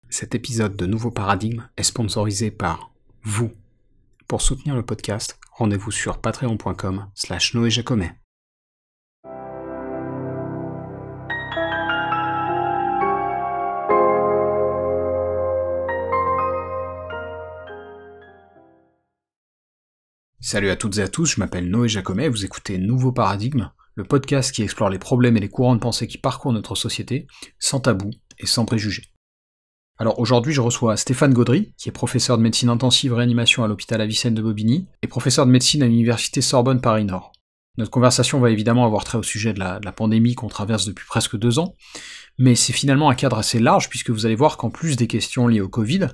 Cet épisode de Nouveau Paradigme est sponsorisé par vous. Pour soutenir le podcast, rendez-vous sur patreon.com/noéjacomet. Salut à toutes et à tous, je m'appelle Noé Jacomet, vous écoutez Nouveau Paradigme, le podcast qui explore les problèmes et les courants de pensée qui parcourent notre société, sans tabou et sans préjugés. Alors aujourd'hui, je reçois Stéphane Gaudry, qui est professeur de médecine intensive réanimation à l'hôpital Avicenne de Bobigny, et professeur de médecine à l'université Sorbonne Paris-Nord. Notre conversation va évidemment avoir trait au sujet de la pandémie qu'on traverse depuis presque 2 ans, mais c'est finalement un cadre assez large, puisque vous allez voir qu'en plus des questions liées au Covid,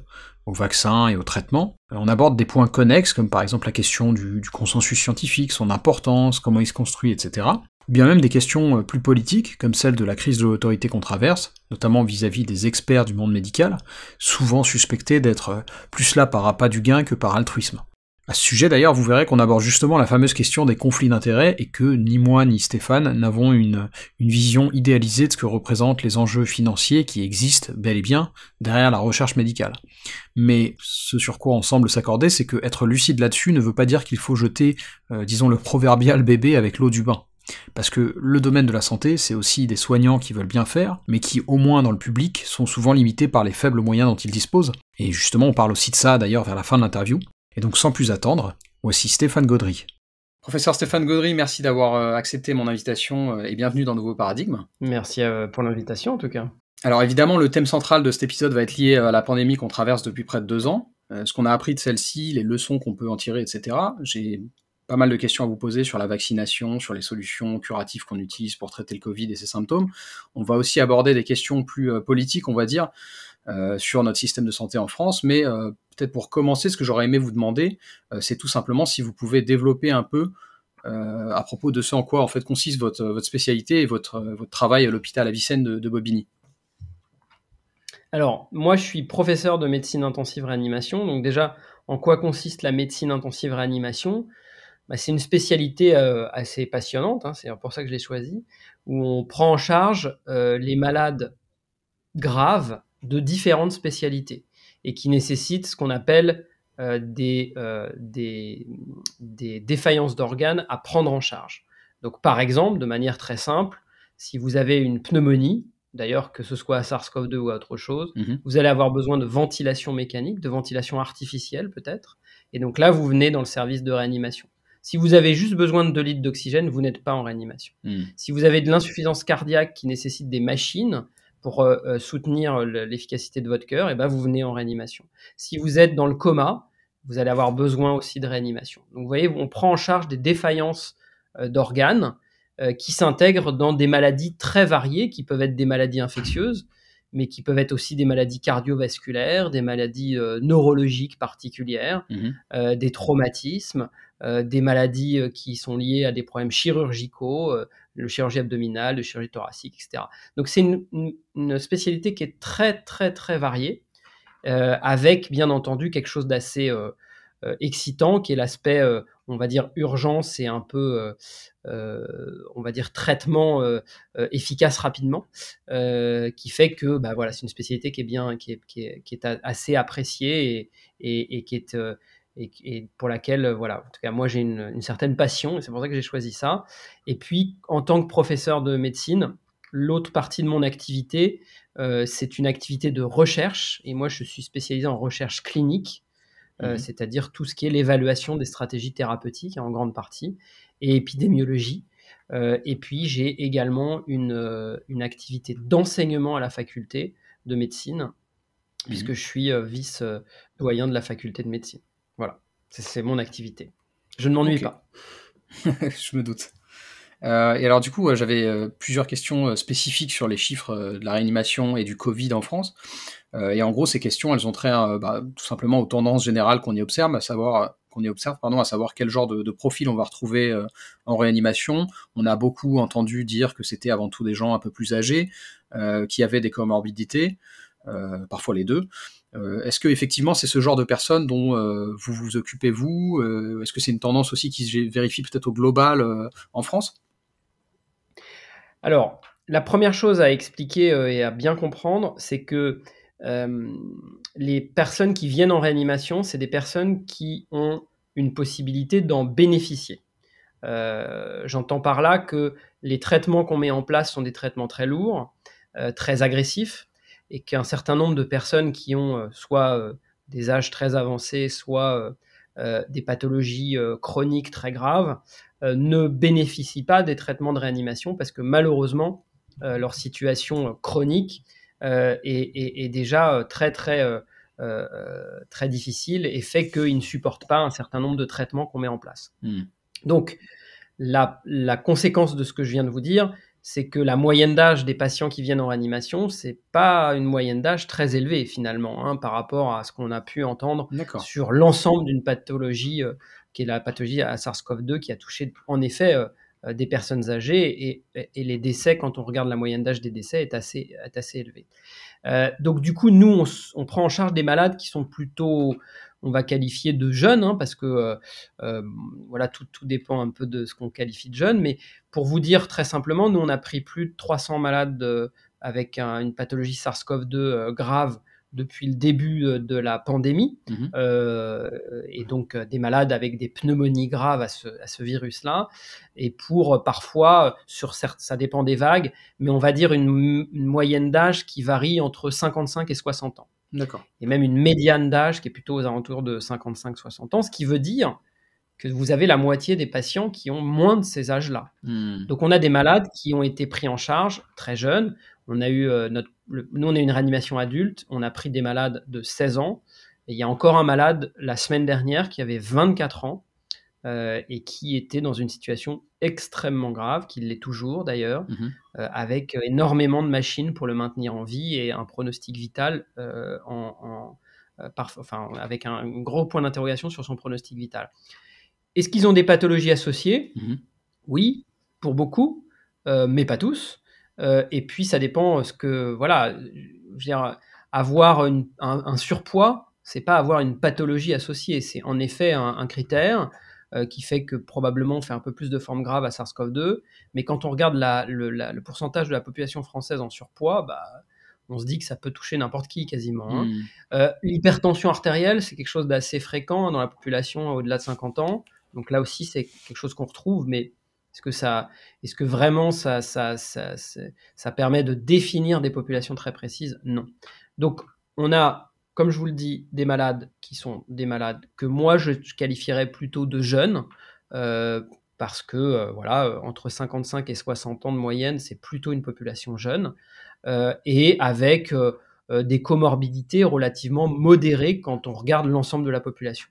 au vaccin et au traitement, on aborde des points connexes, comme par exemple la question du consensus scientifique, son importance, comment il se construit, etc., ou bien même des questions plus politiques, comme celle de la crise de l'autorité qu'on traverse, notamment vis-à-vis des experts du monde médical, souvent suspectés d'être plus là par appât du gain que par altruisme. À ce sujet d'ailleurs, vous verrez qu'on aborde justement la fameuse question des conflits d'intérêts, et que ni moi ni Stéphane n'avons une vision idéalisée de ce que représentent les enjeux financiers qui existent bel et bien derrière la recherche médicale. Mais ce sur quoi on semble s'accorder, c'est que être lucide là-dessus ne veut pas dire qu'il faut jeter, disons, le proverbial bébé avec l'eau du bain. Parce que le domaine de la santé, c'est aussi des soignants qui veulent bien faire, mais qui, au moins dans le public, sont souvent limités par les faibles moyens dont ils disposent. Et justement, on parle aussi de ça d'ailleurs vers la fin de l'interview. Et donc sans plus attendre, voici Stéphane Gaudry. Professeur Stéphane Gaudry, merci d'avoir accepté mon invitation et bienvenue dans Nouveau Paradigme. Merci pour l'invitation en tout cas. Alors évidemment, le thème central de cet épisode va être lié à la pandémie qu'on traverse depuis près de 2 ans, ce qu'on a appris de celle-ci, les leçons qu'on peut en tirer, etc. J'ai pas mal de questions à vous poser sur la vaccination, sur les solutions curatives qu'on utilise pour traiter le Covid et ses symptômes. On va aussi aborder des questions plus politiques, on va dire, sur notre système de santé en France, mais peut-être pour commencer, ce que j'aurais aimé vous demander, c'est tout simplement si vous pouvez développer un peu à propos de ce en quoi en fait consiste votre spécialité et votre travail à l'hôpital Avicenne de Bobigny. Alors, moi je suis professeur de médecine intensive réanimation, donc déjà, en quoi consiste la médecine intensive réanimation ? C'est une spécialité assez passionnante, c'est pour ça que je l'ai choisie, où on prend en charge les malades graves de différentes spécialités et qui nécessitent ce qu'on appelle des défaillances d'organes à prendre en charge. Donc par exemple, de manière très simple, si vous avez une pneumonie, d'ailleurs que ce soit à SARS-CoV-2 ou à autre chose, vous allez avoir besoin de ventilation mécanique, de ventilation artificielle peut-être, et donc là vous venez dans le service de réanimation. Si vous avez juste besoin de 2 litres d'oxygène, vous n'êtes pas en réanimation. Si vous avez de l'insuffisance cardiaque qui nécessite des machines pour soutenir l'efficacité de votre cœur, et ben vous venez en réanimation. Si vous êtes dans le coma, vous allez avoir besoin aussi de réanimation. Donc vous voyez, on prend en charge des défaillances d'organes qui s'intègrent dans des maladies très variées, qui peuvent être des maladies infectieuses, mais qui peuvent être aussi des maladies cardiovasculaires, des maladies neurologiques particulières, des traumatismes, des maladies qui sont liées à des problèmes chirurgicaux, le chirurgie abdominale, le chirurgie thoracique, etc. Donc c'est une spécialité qui est très très très variée, avec bien entendu quelque chose d'assez excitant, qui est l'aspect, on va dire, urgence et un peu, on va dire, traitement efficace rapidement, qui fait que voilà, c'est une spécialité qui est assez appréciée et qui est... et pour laquelle, voilà, en tout cas, moi, j'ai une certaine passion, et c'est pour ça que j'ai choisi ça. Et puis, en tant que professeur de médecine, l'autre partie de mon activité, c'est une activité de recherche, et moi, je suis spécialisé en recherche clinique, c'est-à-dire tout ce qui est l'évaluation des stratégies thérapeutiques, en grande partie, et épidémiologie. Et puis, j'ai également une activité d'enseignement à la faculté de médecine, puisque je suis vice-doyen de la faculté de médecine. Voilà, c'est mon activité. Je ne m'ennuie pas. Je me doute. Et alors du coup, j'avais plusieurs questions spécifiques sur les chiffres de la réanimation et du Covid en France. Et en gros, ces questions, elles ont trait tout simplement aux tendances générales qu'on y observe, à savoir quel genre de profil on va retrouver en réanimation. On a beaucoup entendu dire que c'était avant tout des gens un peu plus âgés, qui avaient des comorbidités, parfois les deux. Est-ce que effectivement c'est ce genre de personnes dont vous vous occupez vous ? Est-ce que c'est une tendance aussi qui se vérifie peut-être au global en France ? Alors, la première chose à expliquer et à bien comprendre, c'est que les personnes qui viennent en réanimation, c'est des personnes qui ont une possibilité d'en bénéficier. J'entends par là que les traitements qu'on met en place sont des traitements très lourds, très agressifs, et qu'un certain nombre de personnes qui ont soit des âges très avancés, soit des pathologies chroniques très graves, ne bénéficient pas des traitements de réanimation parce que malheureusement, leur situation chronique est déjà très difficile et fait qu'ils ne supportent pas un certain nombre de traitements qu'on met en place. Donc, la conséquence de ce que je viens de vous dire, c'est que la moyenne d'âge des patients qui viennent en réanimation, c'est pas une moyenne d'âge très élevée finalement, par rapport à ce qu'on a pu entendre sur l'ensemble d'une pathologie qui est la pathologie à SARS-CoV-2 qui a touché en effet des personnes âgées et les décès, quand on regarde la moyenne d'âge des décès, est assez élevé. Donc du coup, nous, on prend en charge des malades qui sont plutôt, on va qualifier de jeunes, parce que voilà, tout dépend un peu de ce qu'on qualifie de jeunes. Mais pour vous dire très simplement, nous, on a pris plus de 300 malades avec une pathologie SARS-CoV-2 grave depuis le début de la pandémie, et donc des malades avec des pneumonies graves à ce virus-là, et pour parfois, ça dépend des vagues, mais on va dire une moyenne d'âge qui varie entre 55 et 60 ans. D'accord. Et même une médiane d'âge qui est plutôt aux alentours de 55-60 ans, ce qui veut dire que vous avez la moitié des patients qui ont moins de ces âges-là. Donc on a des malades qui ont été pris en charge très jeunes. On a eu nous, on a une réanimation adulte, on a pris des malades de 16 ans, et il y a encore un malade la semaine dernière qui avait 24 ans et qui était dans une situation extrêmement grave, qui l'est toujours d'ailleurs, avec énormément de machines pour le maintenir en vie et un pronostic vital avec un gros point d'interrogation sur son pronostic vital. Est-ce qu'ils ont des pathologies associées ? Oui, pour beaucoup, mais pas tous. Et puis, ça dépend voilà, je veux dire, avoir un surpoids, c'est pas avoir une pathologie associée. C'est en effet un critère qui fait que probablement on fait un peu plus de formes graves à SARS-CoV-2. Mais quand on regarde le pourcentage de la population française en surpoids, on se dit que ça peut toucher n'importe qui quasiment. L'hypertension artérielle, c'est quelque chose d'assez fréquent dans la population au-delà de 50 ans. Donc là aussi, c'est quelque chose qu'on retrouve, mais est-ce que vraiment ça permet de définir des populations très précises ? Non. Donc, on a, comme je vous le dis, des malades qui sont des malades que moi, je qualifierais plutôt de jeunes, parce que, voilà, entre 55 et 60 ans de moyenne, c'est plutôt une population jeune, et avec des comorbidités relativement modérées quand on regarde l'ensemble de la population.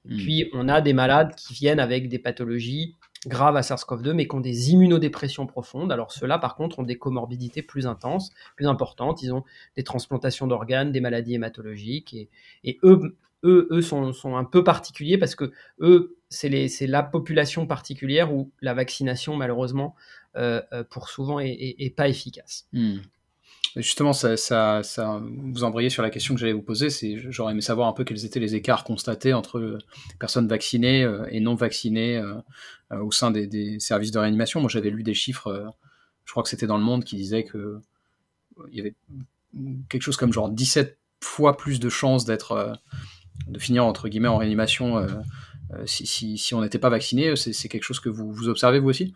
Et puis, on a des malades qui viennent avec des pathologies graves à SARS-CoV-2, mais qui ont des immunodépressions profondes. Alors, ceux-là, par contre, ont des comorbidités plus intenses, plus importantes. Ils ont des transplantations d'organes, des maladies hématologiques. Et eux sont un peu particuliers parce que eux, c'est la population particulière où la vaccination, malheureusement, pour souvent, est pas efficace. Justement, ça vous embrayez sur la question que j'allais vous poser. J'aurais aimé savoir un peu quels étaient les écarts constatés entre personnes vaccinées et non vaccinées au sein des services de réanimation. Moi, j'avais lu des chiffres, je crois que c'était dans Le Monde, qui disait qu'il y avait quelque chose comme genre 17 fois plus de chances de finir entre guillemets en réanimation si on n'était pas vacciné. C'est quelque chose que vous observez vous aussi ?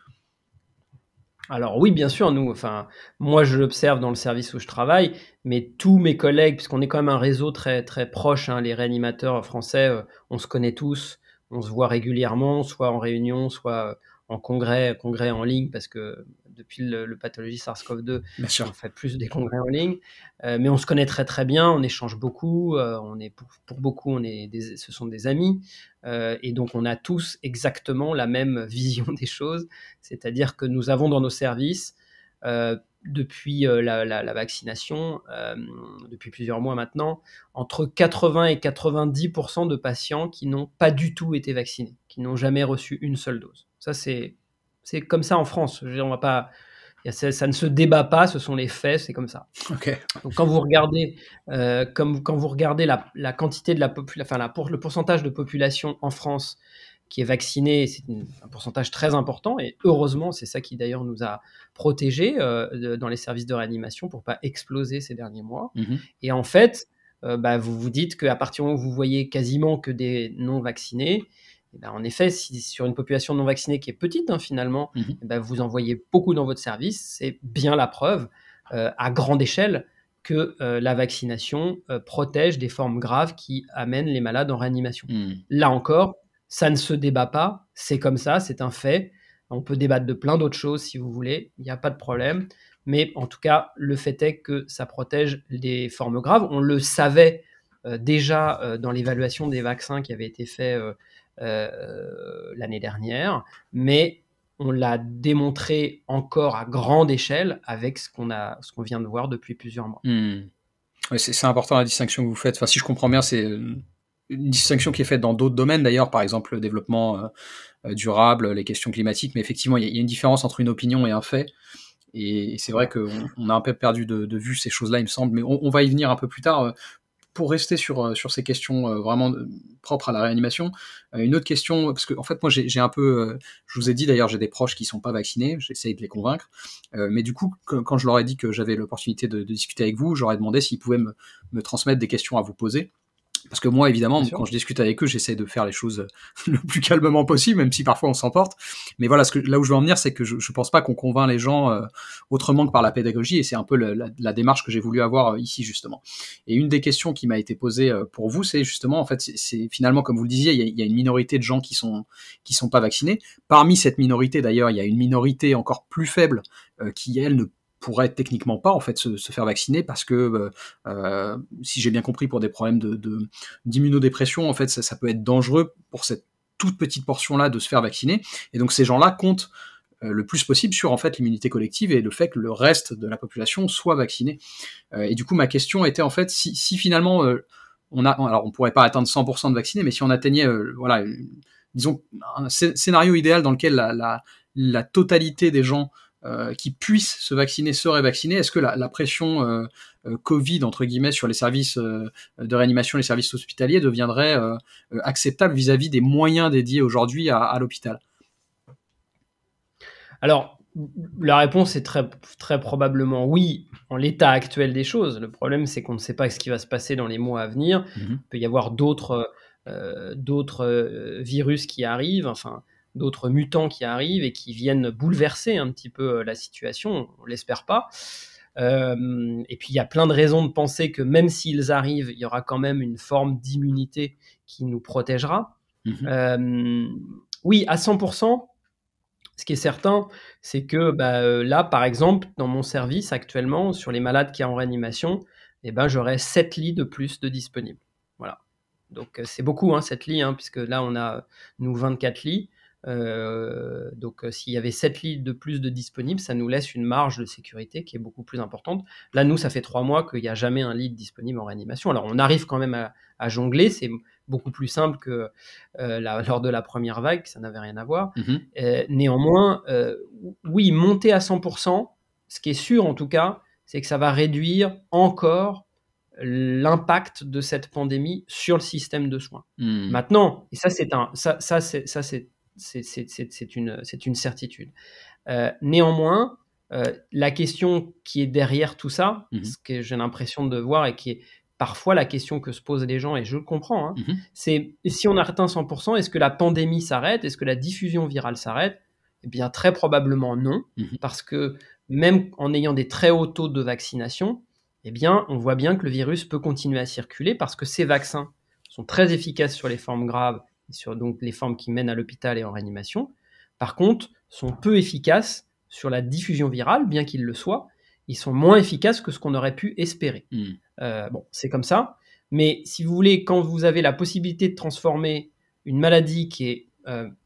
Alors oui, bien sûr, moi je l'observe dans le service où je travaille, mais tous mes collègues, puisqu'on est quand même un réseau très, très proche, les réanimateurs français, on se connaît tous, on se voit régulièrement, soit en réunion, soit en congrès en ligne, parce que depuis le pathologie SARS-CoV-2, on fait plus des congrès en ligne, mais on se connaît très très bien, on échange beaucoup, pour beaucoup, ce sont des amis, et donc on a tous exactement la même vision des choses, c'est-à-dire que nous avons dans nos services, depuis la vaccination, depuis plusieurs mois maintenant, entre 80 et 90% de patients qui n'ont pas du tout été vaccinés, qui n'ont jamais reçu une seule dose. Ça, c'est comme ça en France. Je veux dire, ça ne se débat pas, ce sont les faits, c'est comme ça. Okay. Donc quand vous regardez, quand vous regardez la quantité de le pourcentage de population en France qui est vacciné, c'est un pourcentage très important, et heureusement, c'est ça qui d'ailleurs nous a protégés dans les services de réanimation pour pas exploser ces derniers mois. Et en fait, vous vous dites qu'à partir du moment où vous voyez quasiment que des non-vaccinés, en effet, si sur une population non vaccinée qui est petite finalement, vous en voyez beaucoup dans votre service, c'est bien la preuve à grande échelle que la vaccination protège des formes graves qui amènent les malades en réanimation. Là encore, ça ne se débat pas, c'est comme ça, c'est un fait. On peut débattre de plein d'autres choses si vous voulez, il n'y a pas de problème. Mais en tout cas, le fait est que ça protège les formes graves. On le savait déjà dans l'évaluation des vaccins qui avait été fait l'année dernière, mais on l'a démontré encore à grande échelle avec ce qu'on vient de voir depuis plusieurs mois. Ouais, c'est important la distinction que vous faites. Enfin, si je comprends bien, c'est une distinction qui est faite dans d'autres domaines d'ailleurs, par exemple le développement durable, les questions climatiques, mais effectivement, il y a une différence entre une opinion et un fait. Et c'est vrai qu'on a un peu perdu de vue ces choses-là, il me semble, mais on va y venir un peu plus tard. Pour rester sur ces questions vraiment propres à la réanimation, une autre question, parce que en fait moi j'ai un peu, je vous ai dit d'ailleurs, j'ai des proches qui sont pas vaccinés, j'essaye de les convaincre, mais du coup quand je leur ai dit que j'avais l'opportunité de discuter avec vous, j'aurais demandé s'ils pouvaient me transmettre des questions à vous poser. Parce que moi, évidemment, quand je discute avec eux, j'essaie de faire les choses le plus calmement possible, même si parfois on s'emporte. Mais voilà, là où je veux en venir, c'est que je pense pas qu'on convainc les gens autrement que par la pédagogie, et c'est un peu la démarche que j'ai voulu avoir ici, justement. Et une des questions qui m'a été posée pour vous, c'est justement, en fait, c'est finalement, comme vous le disiez, il y a une minorité de gens qui sont pas vaccinés. Parmi cette minorité, d'ailleurs, il y a une minorité encore plus faible qui, elle, ne pourrait techniquement pas en fait se faire vacciner parce que si j'ai bien compris, pour des problèmes d'immunodépression, en fait ça peut être dangereux pour cette toute petite portion là de se faire vacciner, et donc ces gens-là comptent le plus possible sur en fait l'immunité collective et le fait que le reste de la population soit vacciné. Et du coup ma question était en fait si finalement alors on pourrait pas atteindre 100% de vaccinés, mais si on atteignait disons un scénario idéal dans lequel la totalité des gens qui puissent se vacciner seraient vaccinés, est-ce que la pression Covid, entre guillemets, sur les services de réanimation, les services hospitaliers, deviendrait acceptable vis-à-vis des moyens dédiés aujourd'hui à l'hôpital? Alors, la réponse est très, très probablement oui, en l'état actuel des choses. Le problème, c'est qu'on ne sait pas ce qui va se passer dans les mois à venir. Il peut y avoir d'autres virus qui arrivent, d'autres mutants qui arrivent et qui viennent bouleverser un petit peu la situation, on l'espère pas. Et puis il y a plein de raisons de penser que même s'ils arrivent, il y aura quand même une forme d'immunité qui nous protégera. Oui, à 100%, ce qui est certain, c'est que là, par exemple, dans mon service actuellement, sur les malades qui sont en réanimation, j'aurai 7 lits de plus de disponibles. Voilà. Donc c'est beaucoup, 7 lits, puisque là on a, nous, 24 lits. Donc s'il y avait 7 lits de plus de disponibles, ça nous laisse une marge de sécurité qui est beaucoup plus importante. Là, nous, ça fait 3 mois qu'il n'y a jamais un lit disponible en réanimation. Alors on arrive quand même à jongler, c'est beaucoup plus simple que lors de la première vague, ça n'avait rien à voir. Néanmoins, oui, monter à 100%, ce qui est sûr en tout cas, c'est que ça va réduire encore l'impact de cette pandémie sur le système de soins. Maintenant, et ça c'est une certitude. Néanmoins, la question qui est derrière tout ça, ce que j'ai l'impression de voir et qui est parfois la question que se posent les gens, et je le comprends, c'est si on atteint 100%, est-ce que la pandémie s'arrête? Est-ce que la diffusion virale s'arrête? Eh bien, très probablement non, parce que même en ayant des très hauts taux de vaccination, eh bien, on voit bien que le virus peut continuer à circuler parce que ces vaccins sont très efficaces sur les formes graves, sur donc les formes qui mènent à l'hôpital et en réanimation. Par contre, sont peu efficaces sur la diffusion virale, bien qu'ils le soient. Ils sont moins efficaces que ce qu'on aurait pu espérer. Bon, c'est comme ça. Mais si vous voulez, quand vous avez la possibilité de transformer une maladie qui est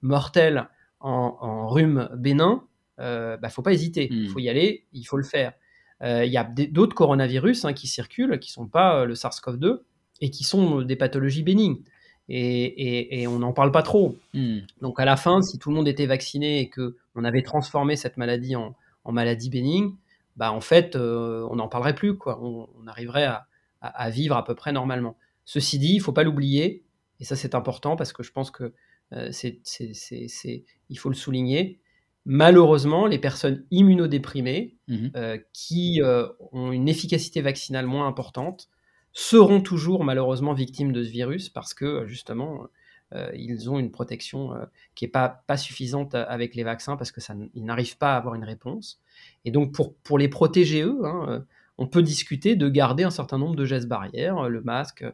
mortelle en rhume bénin, faut pas hésiter. Il faut y aller, il faut le faire. Il y a d'autres coronavirus qui circulent, qui sont pas le SARS-CoV-2 et qui sont des pathologies bénignes. Et on n'en parle pas trop. Donc à la fin, si tout le monde était vacciné et qu'on avait transformé cette maladie en maladie bénigne, en fait, on n'en parlerait plus, quoi. On arriverait à vivre à peu près normalement. Ceci dit, il ne faut pas l'oublier, et ça c'est important parce que je pense que il faut le souligner. Malheureusement, les personnes immunodéprimées qui ont une efficacité vaccinale moins importante seront toujours malheureusement victimes de ce virus parce que justement, ils ont une protection qui n'est pas suffisante avec les vaccins parce qu'ils n'arrivent pas à avoir une réponse. Et donc, pour les protéger eux, on peut discuter de garder un certain nombre de gestes barrières, le masque,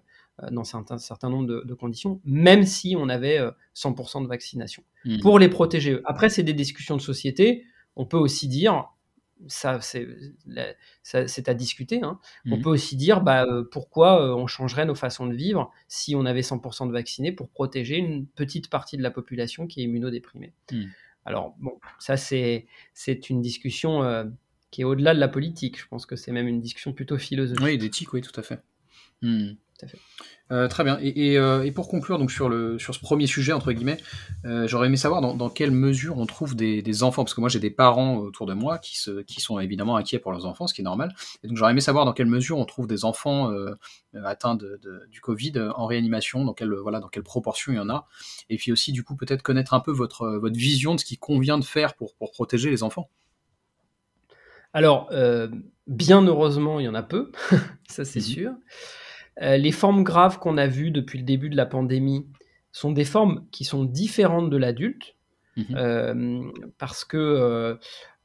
dans un certain nombre de conditions, même si on avait 100% de vaccination. Pour les protéger eux. Après, c'est des discussions de société. On peut aussi dire, ça c'est à discuter, on peut aussi dire pourquoi on changerait nos façons de vivre si on avait 100% de vaccinés pour protéger une petite partie de la population qui est immunodéprimée. Alors, bon, ça c'est une discussion qui est au-delà de la politique. Je pense que c'est même une discussion plutôt philosophique. Oui, d'éthique, oui, tout à fait. Tout à fait. Très bien. Et pour conclure donc sur ce premier sujet entre guillemets, j'aurais aimé savoir dans quelle mesure on trouve des enfants, parce que moi j'ai des parents autour de moi qui sont évidemment inquiets pour leurs enfants, ce qui est normal. Et donc j'aurais aimé savoir dans quelle mesure on trouve des enfants atteints du Covid en réanimation, dans quelle proportion il y en a. Et puis aussi du coup peut-être connaître un peu votre vision de ce qu'il convient de faire pour protéger les enfants. Alors bien heureusement il y en a peu, ça c'est sûr. Les formes graves qu'on a vues depuis le début de la pandémie sont des formes qui sont différentes de l'adulte, parce que,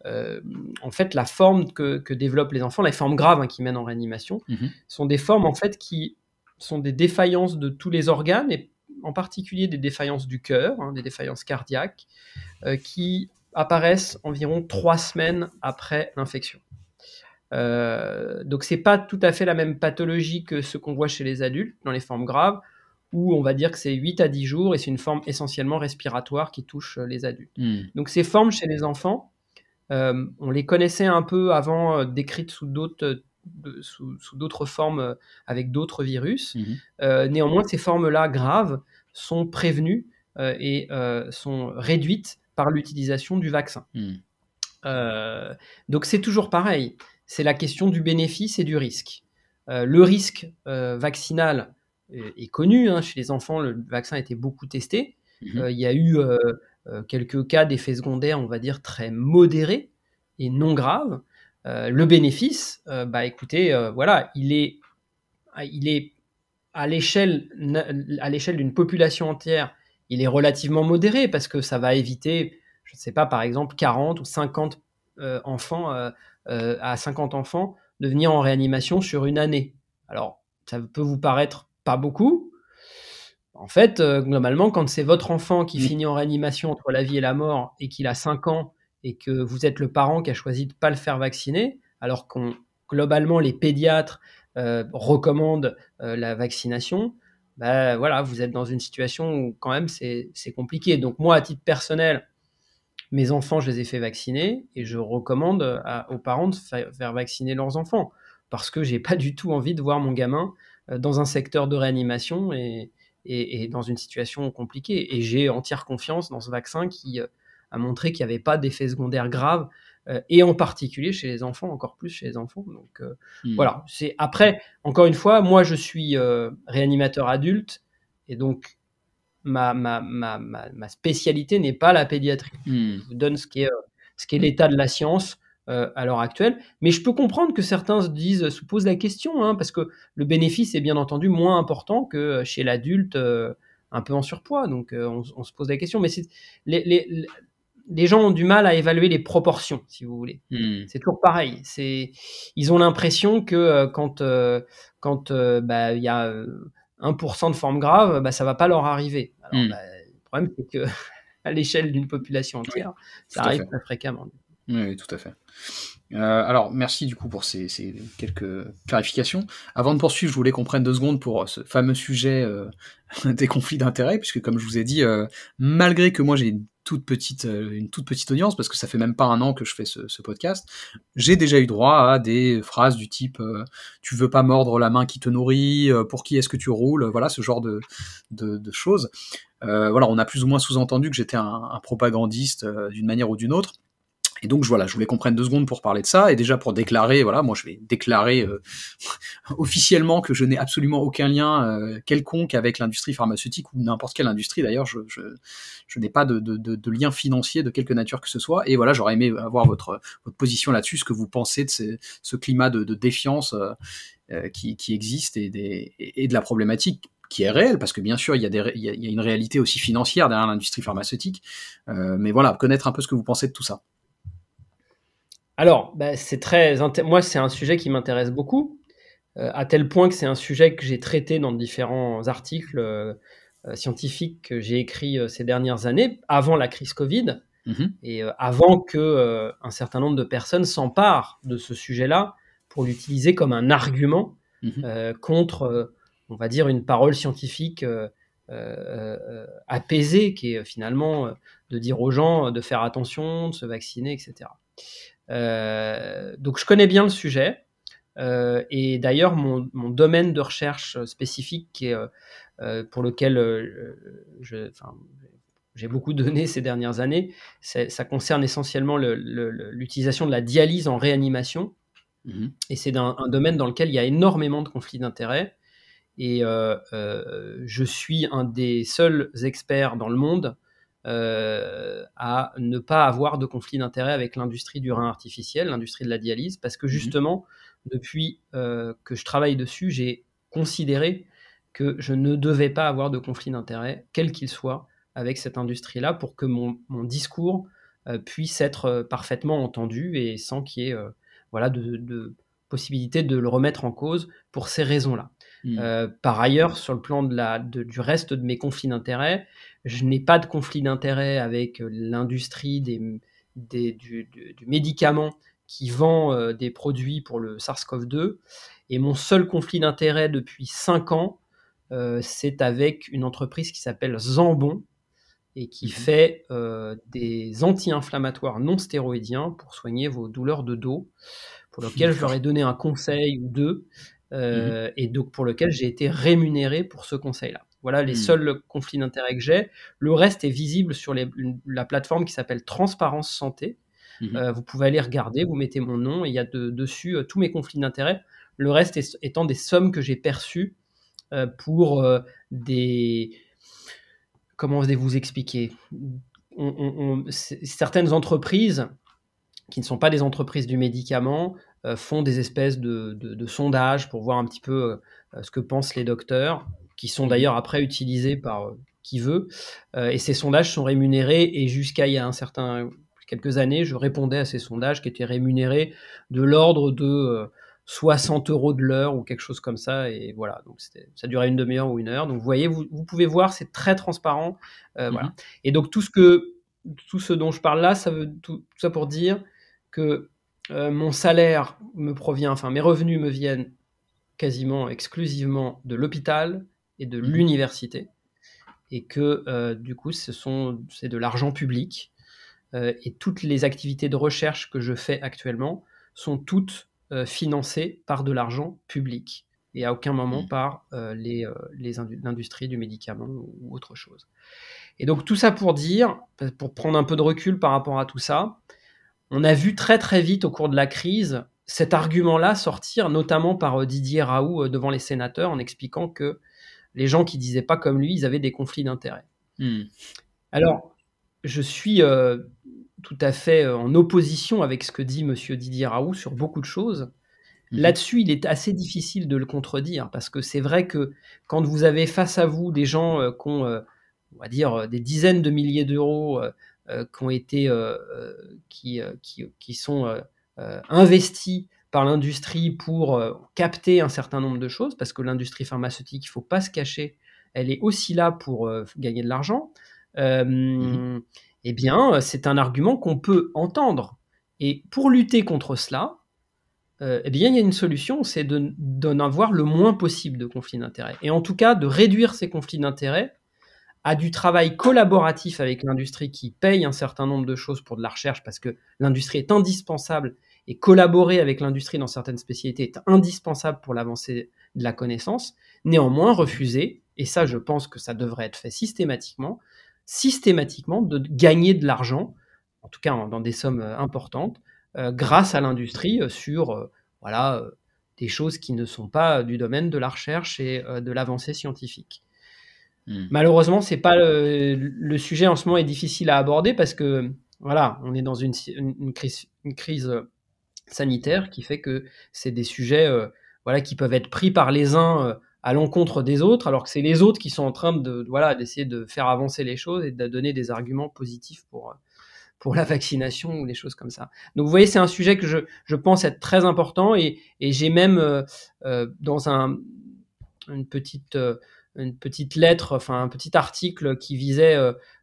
en fait, la forme que développent les enfants, les formes graves qui mènent en réanimation, sont des formes en fait qui sont des défaillances de tous les organes, et en particulier des défaillances du cœur, des défaillances cardiaques, qui apparaissent environ 3 semaines après l'infection. Donc c'est pas tout à fait la même pathologie que ce qu'on voit chez les adultes dans les formes graves, où on va dire que c'est 8 à 10 jours et c'est une forme essentiellement respiratoire qui touche les adultes. Donc ces formes chez les enfants, on les connaissait un peu avant, décrites sous d'autres formes avec d'autres virus. Néanmoins, ces formes-là graves sont prévenues et sont réduites par l'utilisation du vaccin. Donc c'est toujours pareil. C'est la question du bénéfice et du risque. Le risque vaccinal est connu. Chez les enfants, le vaccin a été beaucoup testé. Il y a eu quelques cas d'effets secondaires, on va dire, très modérés et non graves. Le bénéfice, écoutez, voilà, il est à l'échelle d'une population entière, il est relativement modéré parce que ça va éviter, je ne sais pas, par exemple, 40 ou 50 enfants à 50 enfants de venir en réanimation sur une année. Alors, ça peut vous paraître pas beaucoup. En fait, globalement, quand c'est votre enfant qui finit en réanimation entre la vie et la mort et qu'il a 5 ans et que vous êtes le parent qui a choisi de ne pas le faire vacciner, alors globalement, les pédiatres recommandent la vaccination, voilà, vous êtes dans une situation où quand même c'est compliqué. Donc moi, à titre personnel, mes enfants, je les ai fait vacciner et je recommande aux parents de faire vacciner leurs enfants parce que j'ai pas du tout envie de voir mon gamin dans un secteur de réanimation et dans une situation compliquée. Et j'ai entière confiance dans ce vaccin qui a montré qu'il n'y avait pas d'effets secondaires graves et en particulier chez les enfants, encore plus chez les enfants. Donc voilà. Après, encore une fois, moi je suis réanimateur adulte et donc ma spécialité n'est pas la pédiatrie. Je vous donne ce qui est l'état de la science à l'heure actuelle. Mais je peux comprendre que certains se posent la question, parce que le bénéfice est bien entendu moins important que chez l'adulte un peu en surpoids. Donc on se pose la question. Mais les gens ont du mal à évaluer les proportions, si vous voulez. C'est toujours pareil. Ils ont l'impression que quand il y a 1% de formes graves, ça va pas leur arriver. Alors, le problème, c'est que à l'échelle d'une population entière, ça arrive très fréquemment. Oui, tout à fait. Alors, merci du coup pour ces quelques clarifications. Avant de poursuivre, je voulais qu'on prenne 2 secondes pour ce fameux sujet des conflits d'intérêts, puisque comme je vous ai dit, malgré que moi j'ai une toute petite audience, parce que ça fait même pas 1 an que je fais ce podcast, j'ai déjà eu droit à des phrases du type tu veux pas mordre la main qui te nourrit, pour qui est-ce que tu roules, voilà, ce genre de choses. Voilà, on a plus ou moins sous-entendu que j'étais un propagandiste d'une manière ou d'une autre. Et donc voilà, je voulais qu'on prenne 2 secondes pour parler de ça, et déjà pour déclarer, voilà, moi je vais déclarer officiellement que je n'ai absolument aucun lien quelconque avec l'industrie pharmaceutique, ou n'importe quelle industrie d'ailleurs, je n'ai pas de lien financier de quelque nature que ce soit, et voilà, j'aurais aimé avoir votre position là-dessus, ce que vous pensez de ce climat de défiance qui existe, et de la problématique qui est réelle, parce que bien sûr il y a une réalité aussi financière derrière l'industrie pharmaceutique, mais voilà, connaître un peu ce que vous pensez de tout ça. Alors, moi, c'est un sujet qui m'intéresse beaucoup, à tel point que c'est un sujet que j'ai traité dans différents articles scientifiques que j'ai écrits ces dernières années, avant la crise Covid, et avant que un certain nombre de personnes s'emparent de ce sujet-là pour l'utiliser comme un argument contre, on va dire, une parole scientifique apaisée, qui est finalement de dire aux gens de faire attention, de se vacciner, etc. Donc je connais bien le sujet, et d'ailleurs mon domaine de recherche spécifique, qui est, pour lequel j'ai beaucoup donné ces dernières années, ça concerne essentiellement l'utilisation de la dialyse en réanimation, et c'est un domaine dans lequel il y a énormément de conflits d'intérêts, et je suis un des seuls experts dans le monde à ne pas avoir de conflit d'intérêt avec l'industrie du rein artificiel, l'industrie de la dialyse, parce que justement, depuis que je travaille dessus, j'ai considéré que je ne devais pas avoir de conflit d'intérêt, quel qu'il soit, avec cette industrie-là, pour que mon discours puisse être parfaitement entendu, et sans qu'il y ait voilà, de possibilité de le remettre en cause pour ces raisons-là. Par ailleurs, sur le plan du reste de mes conflits d'intérêts, je n'ai pas de conflit d'intérêt avec l'industrie du médicament qui vend des produits pour le SARS-CoV-2. Et mon seul conflit d'intérêt depuis 5 ans, c'est avec une entreprise qui s'appelle Zambon, et qui fait des anti-inflammatoires non stéroïdiens pour soigner vos douleurs de dos, pour lequel je leur ai donné un conseil ou deux, et donc pour lequel j'ai été rémunéré pour ce conseil-là. Voilà les seuls conflits d'intérêts que j'ai. Le reste est visible sur la plateforme qui s'appelle Transparence Santé. Vous pouvez aller regarder, vous mettez mon nom, et il y a dessus tous mes conflits d'intérêts. Le reste étant des sommes que j'ai perçues pour des... Comment vous expliquer ? Certaines entreprises qui ne sont pas des entreprises du médicament font des espèces de sondages pour voir un petit peu ce que pensent les docteurs, qui sont d'ailleurs après utilisés par qui veut. Et ces sondages sont rémunérés, et jusqu'à il y a quelques années, je répondais à ces sondages qui étaient rémunérés de l'ordre de 60 € de l'heure ou quelque chose comme ça, et voilà, donc ça durait une demi-heure ou une heure. Donc vous voyez, vous pouvez voir, c'est très transparent, voilà. Et donc tout ce dont je parle là, tout ça pour dire que mon salaire me provient, enfin mes revenus me viennent quasiment exclusivement de l'hôpital et de l'université, et que du coup c'est de l'argent public, et toutes les activités de recherche que je fais actuellement sont toutes financées par de l'argent public, et à aucun moment par l'industrie du médicament ou autre chose. Et donc tout ça pour dire, pour prendre un peu de recul par rapport à tout ça, on a vu très très vite au cours de la crise cet argument-là sortir, notamment par Didier Raoult devant les sénateurs, en expliquant que les gens qui disaient pas comme lui, ils avaient des conflits d'intérêts. Alors, je suis tout à fait en opposition avec ce que dit monsieur Didier Raoult sur beaucoup de choses. Là-dessus, il est assez difficile de le contredire, parce que c'est vrai que quand vous avez face à vous des gens qui ont, on va dire, des dizaines de milliers d'euros qui ont été, qui sont investis par l'industrie pour capter un certain nombre de choses, parce que l'industrie pharmaceutique, il ne faut pas se cacher, elle est aussi là pour gagner de l'argent. Eh bien, c'est un argument qu'on peut entendre. Et pour lutter contre cela, eh bien, il y a une solution, c'est d'en avoir le moins possible de conflits d'intérêts. Et en tout cas, de réduire ces conflits d'intérêts à du travail collaboratif avec l'industrie, qui paye un certain nombre de choses pour de la recherche, parce que l'industrie est indispensable, et collaborer avec l'industrie dans certaines spécialités est indispensable pour l'avancée de la connaissance. Néanmoins, refuser, et ça je pense que ça devrait être fait systématiquement, de gagner de l'argent en tout cas dans des sommes importantes, grâce à l'industrie sur des choses qui ne sont pas du domaine de la recherche et de l'avancée scientifique. Malheureusement, c'est pas le sujet en ce moment est difficile à aborder parce que voilà, on est dans une crise sanitaire qui fait que c'est des sujets qui peuvent être pris par les uns à l'encontre des autres, alors que c'est les autres qui sont en train d'essayer de faire avancer les choses et de donner des arguments positifs pour la vaccination ou des choses comme ça. Donc vous voyez, c'est un sujet que je pense être très important et j'ai même dans une petite lettre, enfin un petit article qui visait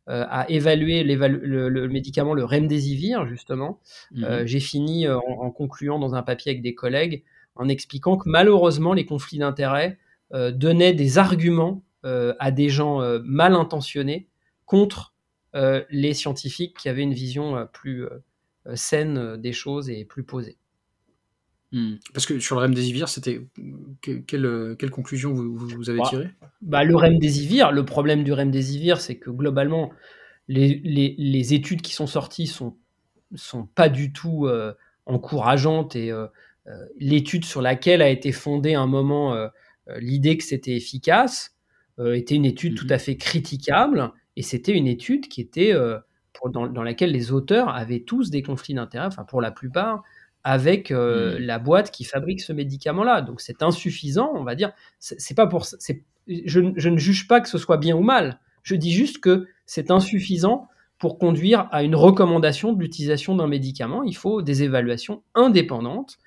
à évaluer le médicament, le remdesivir, justement. J'ai fini en concluant dans un papier avec des collègues en expliquant que malheureusement, les conflits d'intérêts donnaient des arguments à des gens mal intentionnés contre les scientifiques qui avaient une vision plus saine des choses et plus posée. Parce que sur le remdesivir, c'était quelle conclusion vous avez tirée ? Le remdesivir, le problème du remdesivir, c'est que globalement, les études qui sont sorties sont pas du tout encourageantes et l'étude sur laquelle a été fondée à un moment l'idée que c'était efficace était une étude tout à fait critiquable et c'était une étude qui était dans laquelle les auteurs avaient tous des conflits d'intérêts, enfin pour la plupart, avec la boîte qui fabrique ce médicament-là. Donc c'est insuffisant, on va dire. C'est pas pour, je ne juge pas que ce soit bien ou mal. Je dis juste que c'est insuffisant pour conduire à une recommandation de l'utilisation d'un médicament. Il faut des évaluations indépendantes.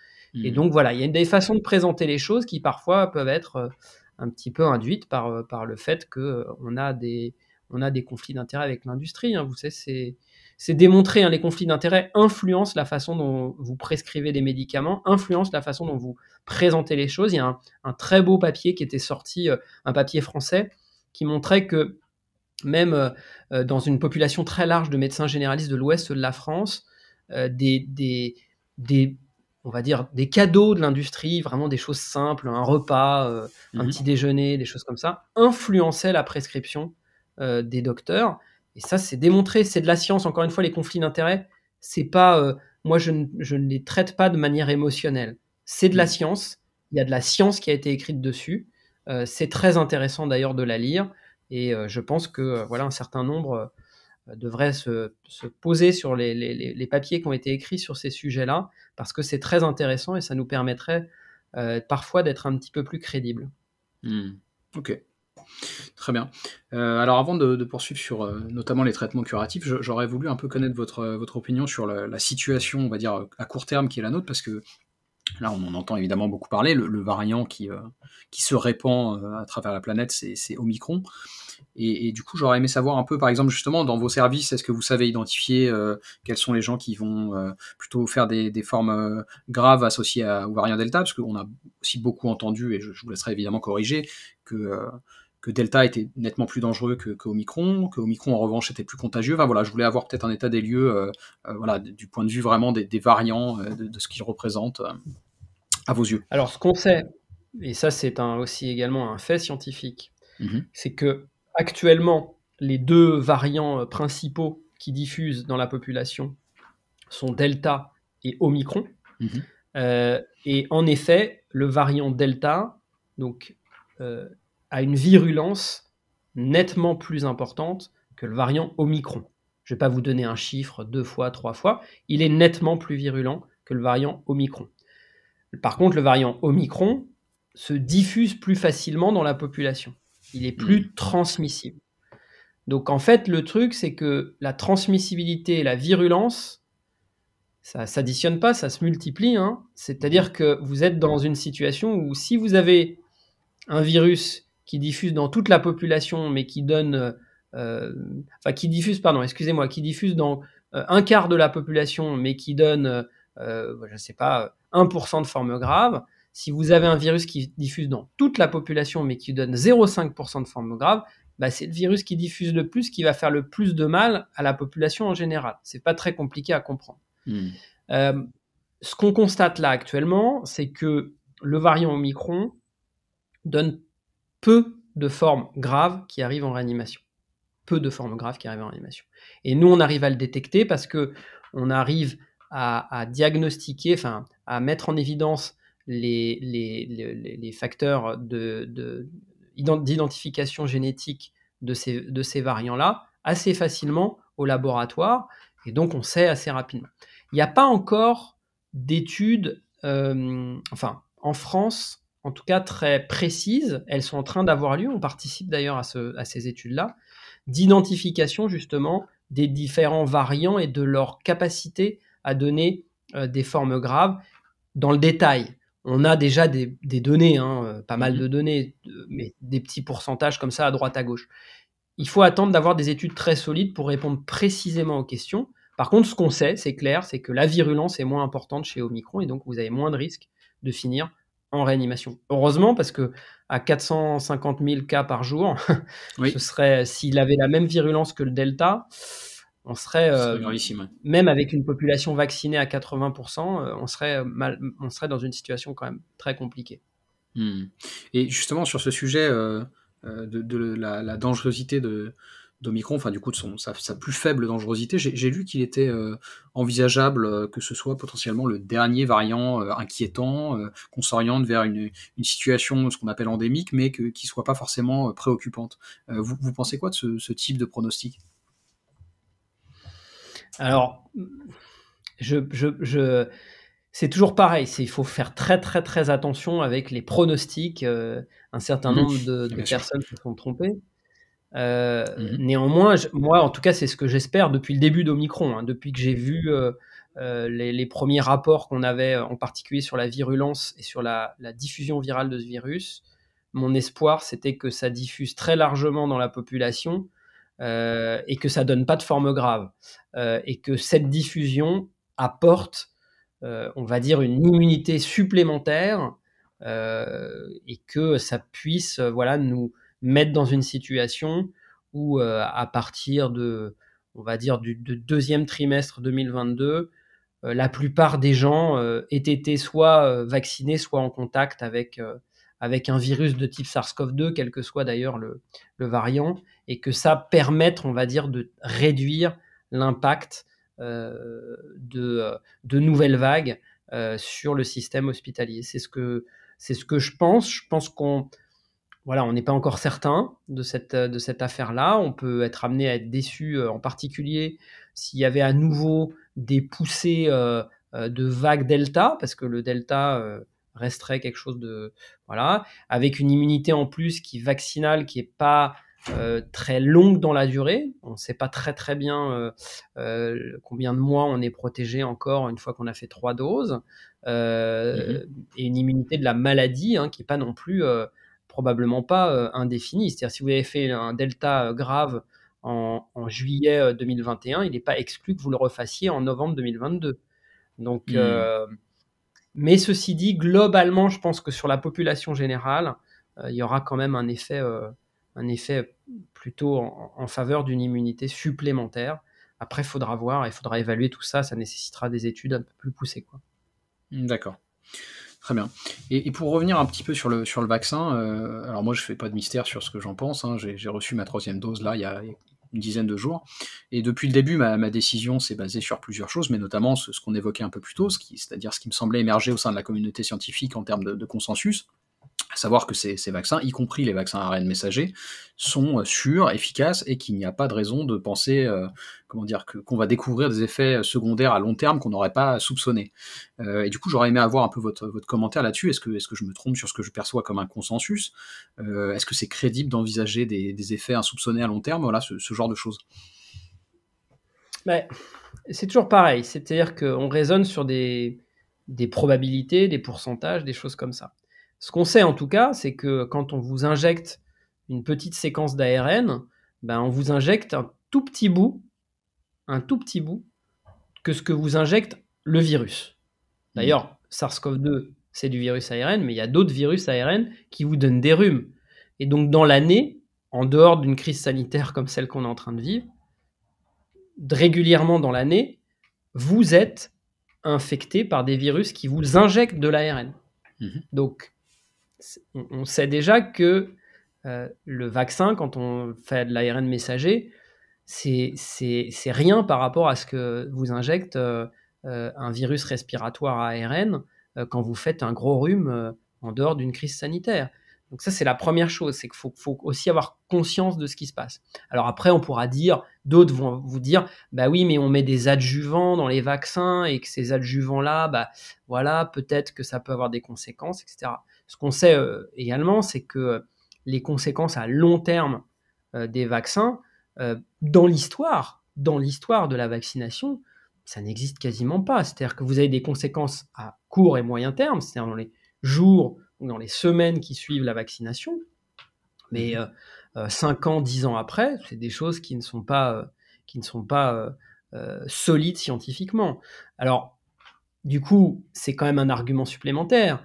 Et donc voilà, il y a des façons de présenter les choses qui parfois peuvent être un petit peu induites par le fait qu'on a des conflits d'intérêts avec l'industrie. Vous savez, c'est démontré, les conflits d'intérêts influencent la façon dont vous prescrivez des médicaments, influencent la façon dont vous présentez les choses. Il y a un très beau papier qui était sorti, un papier français, qui montrait que même dans une population très large de médecins généralistes de l'ouest de la France, on va dire des cadeaux de l'industrie, vraiment des choses simples, un repas, un petit déjeuner, des choses comme ça, influençaient la prescription des docteurs. Et ça, c'est démontré, c'est de la science. Encore une fois, les conflits d'intérêts, c'est pas, moi, je ne les traite pas de manière émotionnelle. C'est de la science. Il y a de la science qui a été écrite dessus. C'est très intéressant d'ailleurs de la lire. Et je pense que un certain nombre devraient se poser sur les papiers qui ont été écrits sur ces sujets-là, parce que c'est très intéressant et ça nous permettrait parfois d'être un petit peu plus crédibles. Ok. Très bien. Alors avant de poursuivre sur notamment les traitements curatifs, j'aurais voulu un peu connaître votre opinion sur la situation, on va dire, à court terme qui est la nôtre, parce que là on en entend évidemment beaucoup parler, le variant qui se répand à travers la planète, c'est Omicron. Et du coup, j'aurais aimé savoir un peu, par exemple, justement, dans vos services, est-ce que vous savez identifier quels sont les gens qui vont plutôt faire des formes graves associées au variant Delta, parce qu'on a aussi beaucoup entendu, et je vous laisserai évidemment corriger, que Delta était nettement plus dangereux que Omicron en revanche était plus contagieux. Enfin voilà, je voulais avoir peut-être un état des lieux, du point de vue vraiment des variants, de ce qu'ils représentent à vos yeux. Alors, ce qu'on sait, et ça c'est aussi également un fait scientifique, c'est que actuellement, les deux variants principaux qui diffusent dans la population sont Delta et Omicron. Et en effet, le variant Delta a une virulence nettement plus importante que le variant Omicron. Je ne vais pas vous donner un chiffre 2 fois, 3 fois. Il est nettement plus virulent que le variant Omicron. Par contre, le variant Omicron se diffuse plus facilement dans la population. Il est plus transmissible. Donc en fait, le truc, c'est que la transmissibilité et la virulence, ça ne s'additionne pas, ça se multiplie. C'est-à-dire que vous êtes dans une situation où si vous avez un virus qui diffuse dans toute la population, mais qui donne... qui diffuse dans un quart de la population, mais qui donne, je ne sais pas, 1% de forme grave. Si vous avez un virus qui diffuse dans toute la population, mais qui donne 0,5% de forme grave, c'est le virus qui diffuse le plus qui va faire le plus de mal à la population en général. Ce n'est pas très compliqué à comprendre. Ce qu'on constate là actuellement, c'est que le variant Omicron donne peu de formes graves qui arrivent en réanimation. peu de formes graves qui arrivent en réanimation. Et nous, on arrive à le détecter parce qu'on arrive à diagnostiquer, enfin, à mettre en évidence les facteurs d'identification génétique de ces variants-là assez facilement au laboratoire, et donc on sait assez rapidement. Il n'y a pas encore d'études, enfin, en France, en tout cas très précises, elles sont en train d'avoir lieu, on participe d'ailleurs à ces études-là, d'identification justement des différents variants et de leur capacité à donner des formes graves dans le détail. On a déjà des données, pas mal de données, mais des petits pourcentages comme ça à droite à gauche. Il faut attendre d'avoir des études très solides pour répondre précisément aux questions. Par contre, ce qu'on sait, c'est clair, c'est que la virulence est moins importante chez Omicron et donc vous avez moins de risques de finir en réanimation. Heureusement, parce que à 450 000 cas par jour, ce serait, s'il avait la même virulence que le Delta, on serait même avec une population vaccinée à 80%, on serait dans une situation quand même très compliquée. Et justement, sur ce sujet de la dangerosité d'Omicron, enfin du coup de sa plus faible dangerosité, j'ai lu qu'il était envisageable que ce soit potentiellement le dernier variant inquiétant, qu'on s'oriente vers une situation, ce qu'on appelle endémique, mais qui ne soit pas forcément préoccupante. Vous pensez quoi de ce type de pronostic ? Alors, c'est toujours pareil, il faut faire très très très attention avec les pronostics. Un certain nombre de personnes se sont trompées. Néanmoins, moi en tout cas, c'est ce que j'espère depuis le début d'Omicron, depuis que j'ai vu les premiers rapports qu'on avait, en particulier sur la virulence et sur la diffusion virale de ce virus. Mon espoir, c'était que ça diffuse très largement dans la population et que ça donne pas de forme grave, et que cette diffusion apporte, on va dire, une immunité supplémentaire, et que ça puisse nous mettre dans une situation où à partir on va dire du deuxième trimestre 2022, la plupart des gens aient été soit vaccinés, soit en contact avec un virus de type SARS-CoV-2, quel que soit d'ailleurs le variant, et que ça permette, on va dire, de réduire l'impact de nouvelles vagues sur le système hospitalier. C'est ce que je pense. Je pense qu'on n'est pas encore certain de cette affaire-là. On peut être amené à être déçu, en particulier s'il y avait à nouveau des poussées de vagues Delta, parce que le Delta resterait quelque chose de... avec une immunité en plus vaccinale qui n'est pas très longue dans la durée. On ne sait pas très très bien combien de mois on est protégé encore une fois qu'on a fait 3 doses, et une immunité de la maladie qui n'est pas non plus... probablement pas indéfinie. C'est-à-dire, si vous avez fait un Delta grave en juillet 2021, il n'est pas exclu que vous le refassiez en novembre 2022. Donc, mais ceci dit, globalement, je pense que sur la population générale, il y aura quand même un effet plutôt en faveur d'une immunité supplémentaire. Après, il faudra voir, il faudra évaluer tout ça. Ça nécessitera des études un peu plus poussées, quoi. D'accord. Très bien. Et pour revenir un petit peu sur le vaccin, alors moi je fais pas de mystère sur ce que j'en pense, j'ai reçu ma 3e dose là il y a une dizaine de jours, et depuis le début ma décision s'est basée sur plusieurs choses, mais notamment ce qu'on évoquait un peu plus tôt, c'est-à-dire ce qui me semblait émerger au sein de la communauté scientifique en termes de consensus, à savoir que ces vaccins, y compris les vaccins ARN messagers, sont sûrs, efficaces, et qu'il n'y a pas de raison de penser qu'on va découvrir des effets secondaires à long terme qu'on n'aurait pas soupçonnés. Et du coup, j'aurais aimé avoir un peu votre commentaire là-dessus. Est-ce que je me trompe sur ce que je perçois comme un consensus ? Est-ce que c'est crédible d'envisager des effets insoupçonnés à long terme ? Voilà, ce genre de choses. C'est toujours pareil, c'est-à-dire qu'on raisonne sur des probabilités, des pourcentages, des choses comme ça. Ce qu'on sait en tout cas, c'est que quand on vous injecte une petite séquence d'ARN, on vous injecte un tout petit bout que ce que vous injecte le virus. D'ailleurs, SARS-CoV-2, c'est du virus ARN, mais il y a d'autres virus ARN qui vous donnent des rhumes. Et donc dans l'année, en dehors d'une crise sanitaire comme celle qu'on est en train de vivre, régulièrement dans l'année, vous êtes infecté par des virus qui vous injectent de l'ARN. Donc, on sait déjà que le vaccin, quand on fait de l'ARN messager, c'est rien par rapport à ce que vous injecte un virus respiratoire à ARN quand vous faites un gros rhume en dehors d'une crise sanitaire. Donc ça, c'est la première chose, c'est qu'il faut aussi avoir conscience de ce qui se passe. Alors après, on pourra dire, d'autres vont vous dire, bah oui, mais on met des adjuvants dans les vaccins et que ces adjuvants-là, bah voilà, peut-être que ça peut avoir des conséquences, etc. Ce qu'on sait également, c'est que les conséquences à long terme des vaccins, dans l'histoire de la vaccination, ça n'existe quasiment pas. C'est-à-dire que vous avez des conséquences à court et moyen terme, c'est-à-dire dans les jours ou dans les semaines qui suivent la vaccination, mais 5 ans, 10 ans après, c'est des choses qui ne sont pas solides scientifiquement. Alors, du coup, c'est quand même un argument supplémentaire.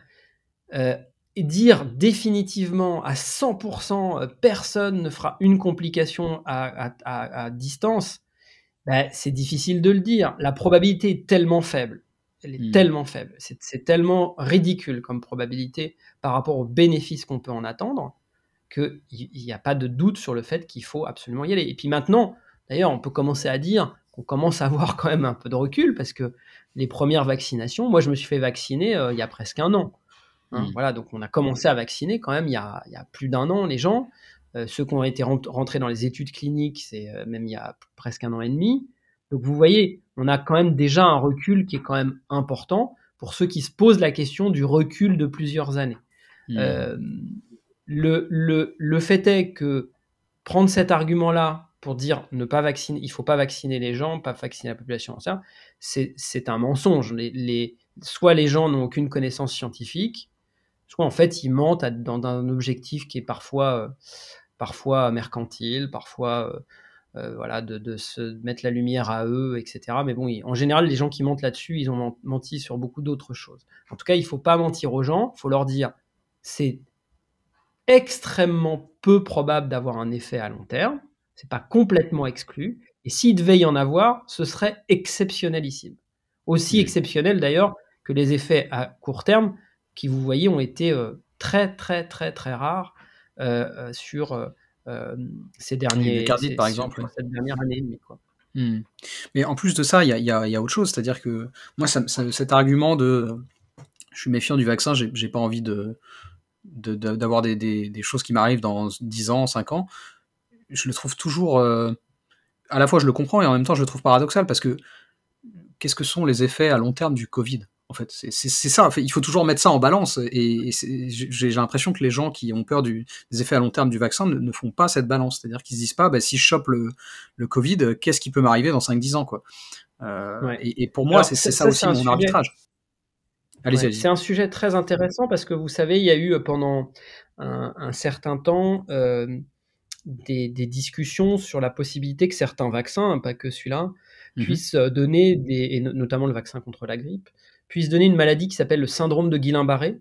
Dire définitivement à 100% personne ne fera une complication à distance, bah, c'est difficile de le dire. La probabilité est tellement faible. Elle est tellement faible. C'est tellement ridicule comme probabilité par rapport aux bénéfices qu'on peut en attendre qu'il n'y a pas de doute sur le fait qu'il faut absolument y aller. Et puis maintenant, d'ailleurs, on peut commencer à dire qu'on commence à avoir quand même un peu de recul parce que les premières vaccinations, moi je me suis fait vacciner il y a presque 1 an. Voilà, donc on a commencé à vacciner quand même il y a plus d'1 an les gens. Ceux qui ont été rentrés dans les études cliniques, c'est même il y a presque 1 an et demi. Donc vous voyez, on a quand même déjà un recul qui est quand même important pour ceux qui se posent la question du recul de plusieurs années. Le fait est que prendre cet argument-là pour dire ne pas vacciner, il ne faut pas vacciner les gens, pas vacciner la population entière, c'est un mensonge. Soit les gens n'ont aucune connaissance scientifique, soit en fait ils mentent dans un objectif qui est parfois mercantile, parfois voilà, de se mettre la lumière à eux, etc. Mais bon, en général, les gens qui mentent là-dessus, ils ont menti sur beaucoup d'autres choses. En tout cas, il ne faut pas mentir aux gens, il faut leur dire c'est extrêmement peu probable d'avoir un effet à long terme, c'est pas complètement exclu, et s'il devait y en avoir, ce serait exceptionnelissime. Aussi exceptionnel d'ailleurs que les effets à court terme, qui vous voyez ont été très très très très rares sur ces derniers, par exemple, cette dernière année et demie, quoi. Mais en plus de ça, il y a autre chose, c'est-à-dire que moi, cet argument de je suis méfiant du vaccin, j'ai pas envie d'avoir des choses qui m'arrivent dans 10 ans, 5 ans, je le trouve toujours... à la fois, je le comprends, et en même temps, je le trouve paradoxal, parce que qu'est-ce que sont les effets à long terme du Covid ? En fait, c'est ça. En fait, il faut toujours mettre ça en balance, et j'ai l'impression que les gens qui ont peur des effets à long terme du vaccin ne font pas cette balance. C'est-à-dire qu'ils se disent pas, si je chope le Covid, qu'est-ce qui peut m'arriver dans 5-10 ans, quoi. Ouais. Et pour moi, c'est ça aussi mon arbitrage. Allez-y. C'est un sujet très intéressant parce que vous savez, il y a eu pendant un certain temps des discussions sur la possibilité que certains vaccins, pas que celui-là, puissent donner, et notamment le vaccin contre la grippe, puissent donner une maladie qui s'appelle le syndrome de Guillain-Barré,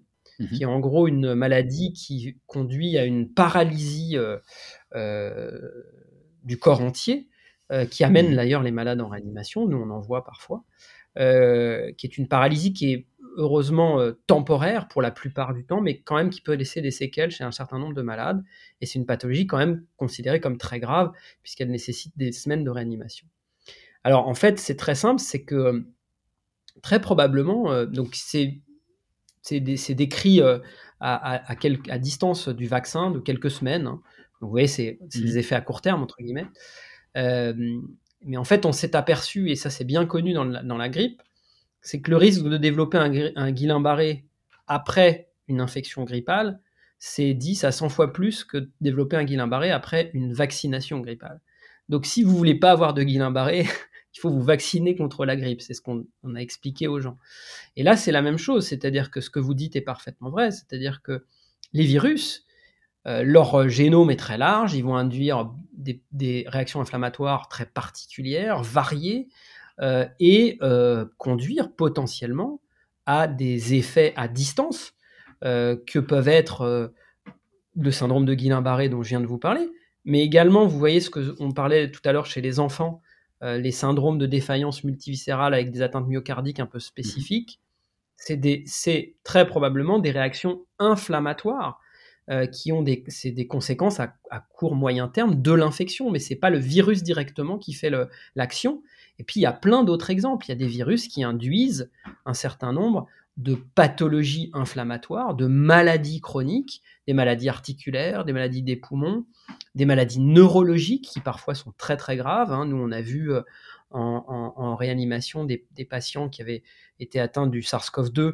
qui est en gros une maladie qui conduit à une paralysie du corps entier, qui amène d'ailleurs les malades en réanimation, nous on en voit parfois, qui est une paralysie qui est heureusement temporaire pour la plupart du temps, mais quand même qui peut laisser des séquelles chez un certain nombre de malades, et c'est une pathologie quand même considérée comme très grave, puisqu'elle nécessite des semaines de réanimation. Alors en fait, c'est très simple, c'est que très probablement, donc c'est décrit à distance du vaccin de quelques semaines, hein. Donc vous voyez, c'est des effets à court terme, entre guillemets. Mais en fait, on s'est aperçu, et ça c'est bien connu dans la grippe, c'est que le risque de développer un Guillain-Barré après une infection grippale, c'est 10 à 100 fois plus que de développer un Guillain-Barré après une vaccination grippale. Donc si vous ne voulez pas avoir de Guillain-Barré, il faut vous vacciner contre la grippe, c'est ce qu'on a expliqué aux gens. Et là, c'est la même chose, c'est-à-dire que ce que vous dites est parfaitement vrai, c'est-à-dire que les virus, leur génome est très large, ils vont induire des réactions inflammatoires très particulières, variées, et conduire potentiellement à des effets à distance que peuvent être le syndrome de Guillain-Barré dont je viens de vous parler, mais également, vous voyez ce qu'on parlait tout à l'heure chez les enfants, les syndromes de défaillance multiviscérale avec des atteintes myocardiques un peu spécifiques, c'est très probablement des réactions inflammatoires qui ont c'est des conséquences à court moyen terme de l'infection, mais c'est pas le virus directement qui fait l'action. Et puis il y a plein d'autres exemples. Il y a des virus qui induisent un certain nombre de pathologies inflammatoires, de maladies chroniques, des maladies articulaires, des maladies des poumons, des maladies neurologiques qui parfois sont très très graves. Nous on a vu en réanimation des patients qui avaient été atteints du SARS-CoV-2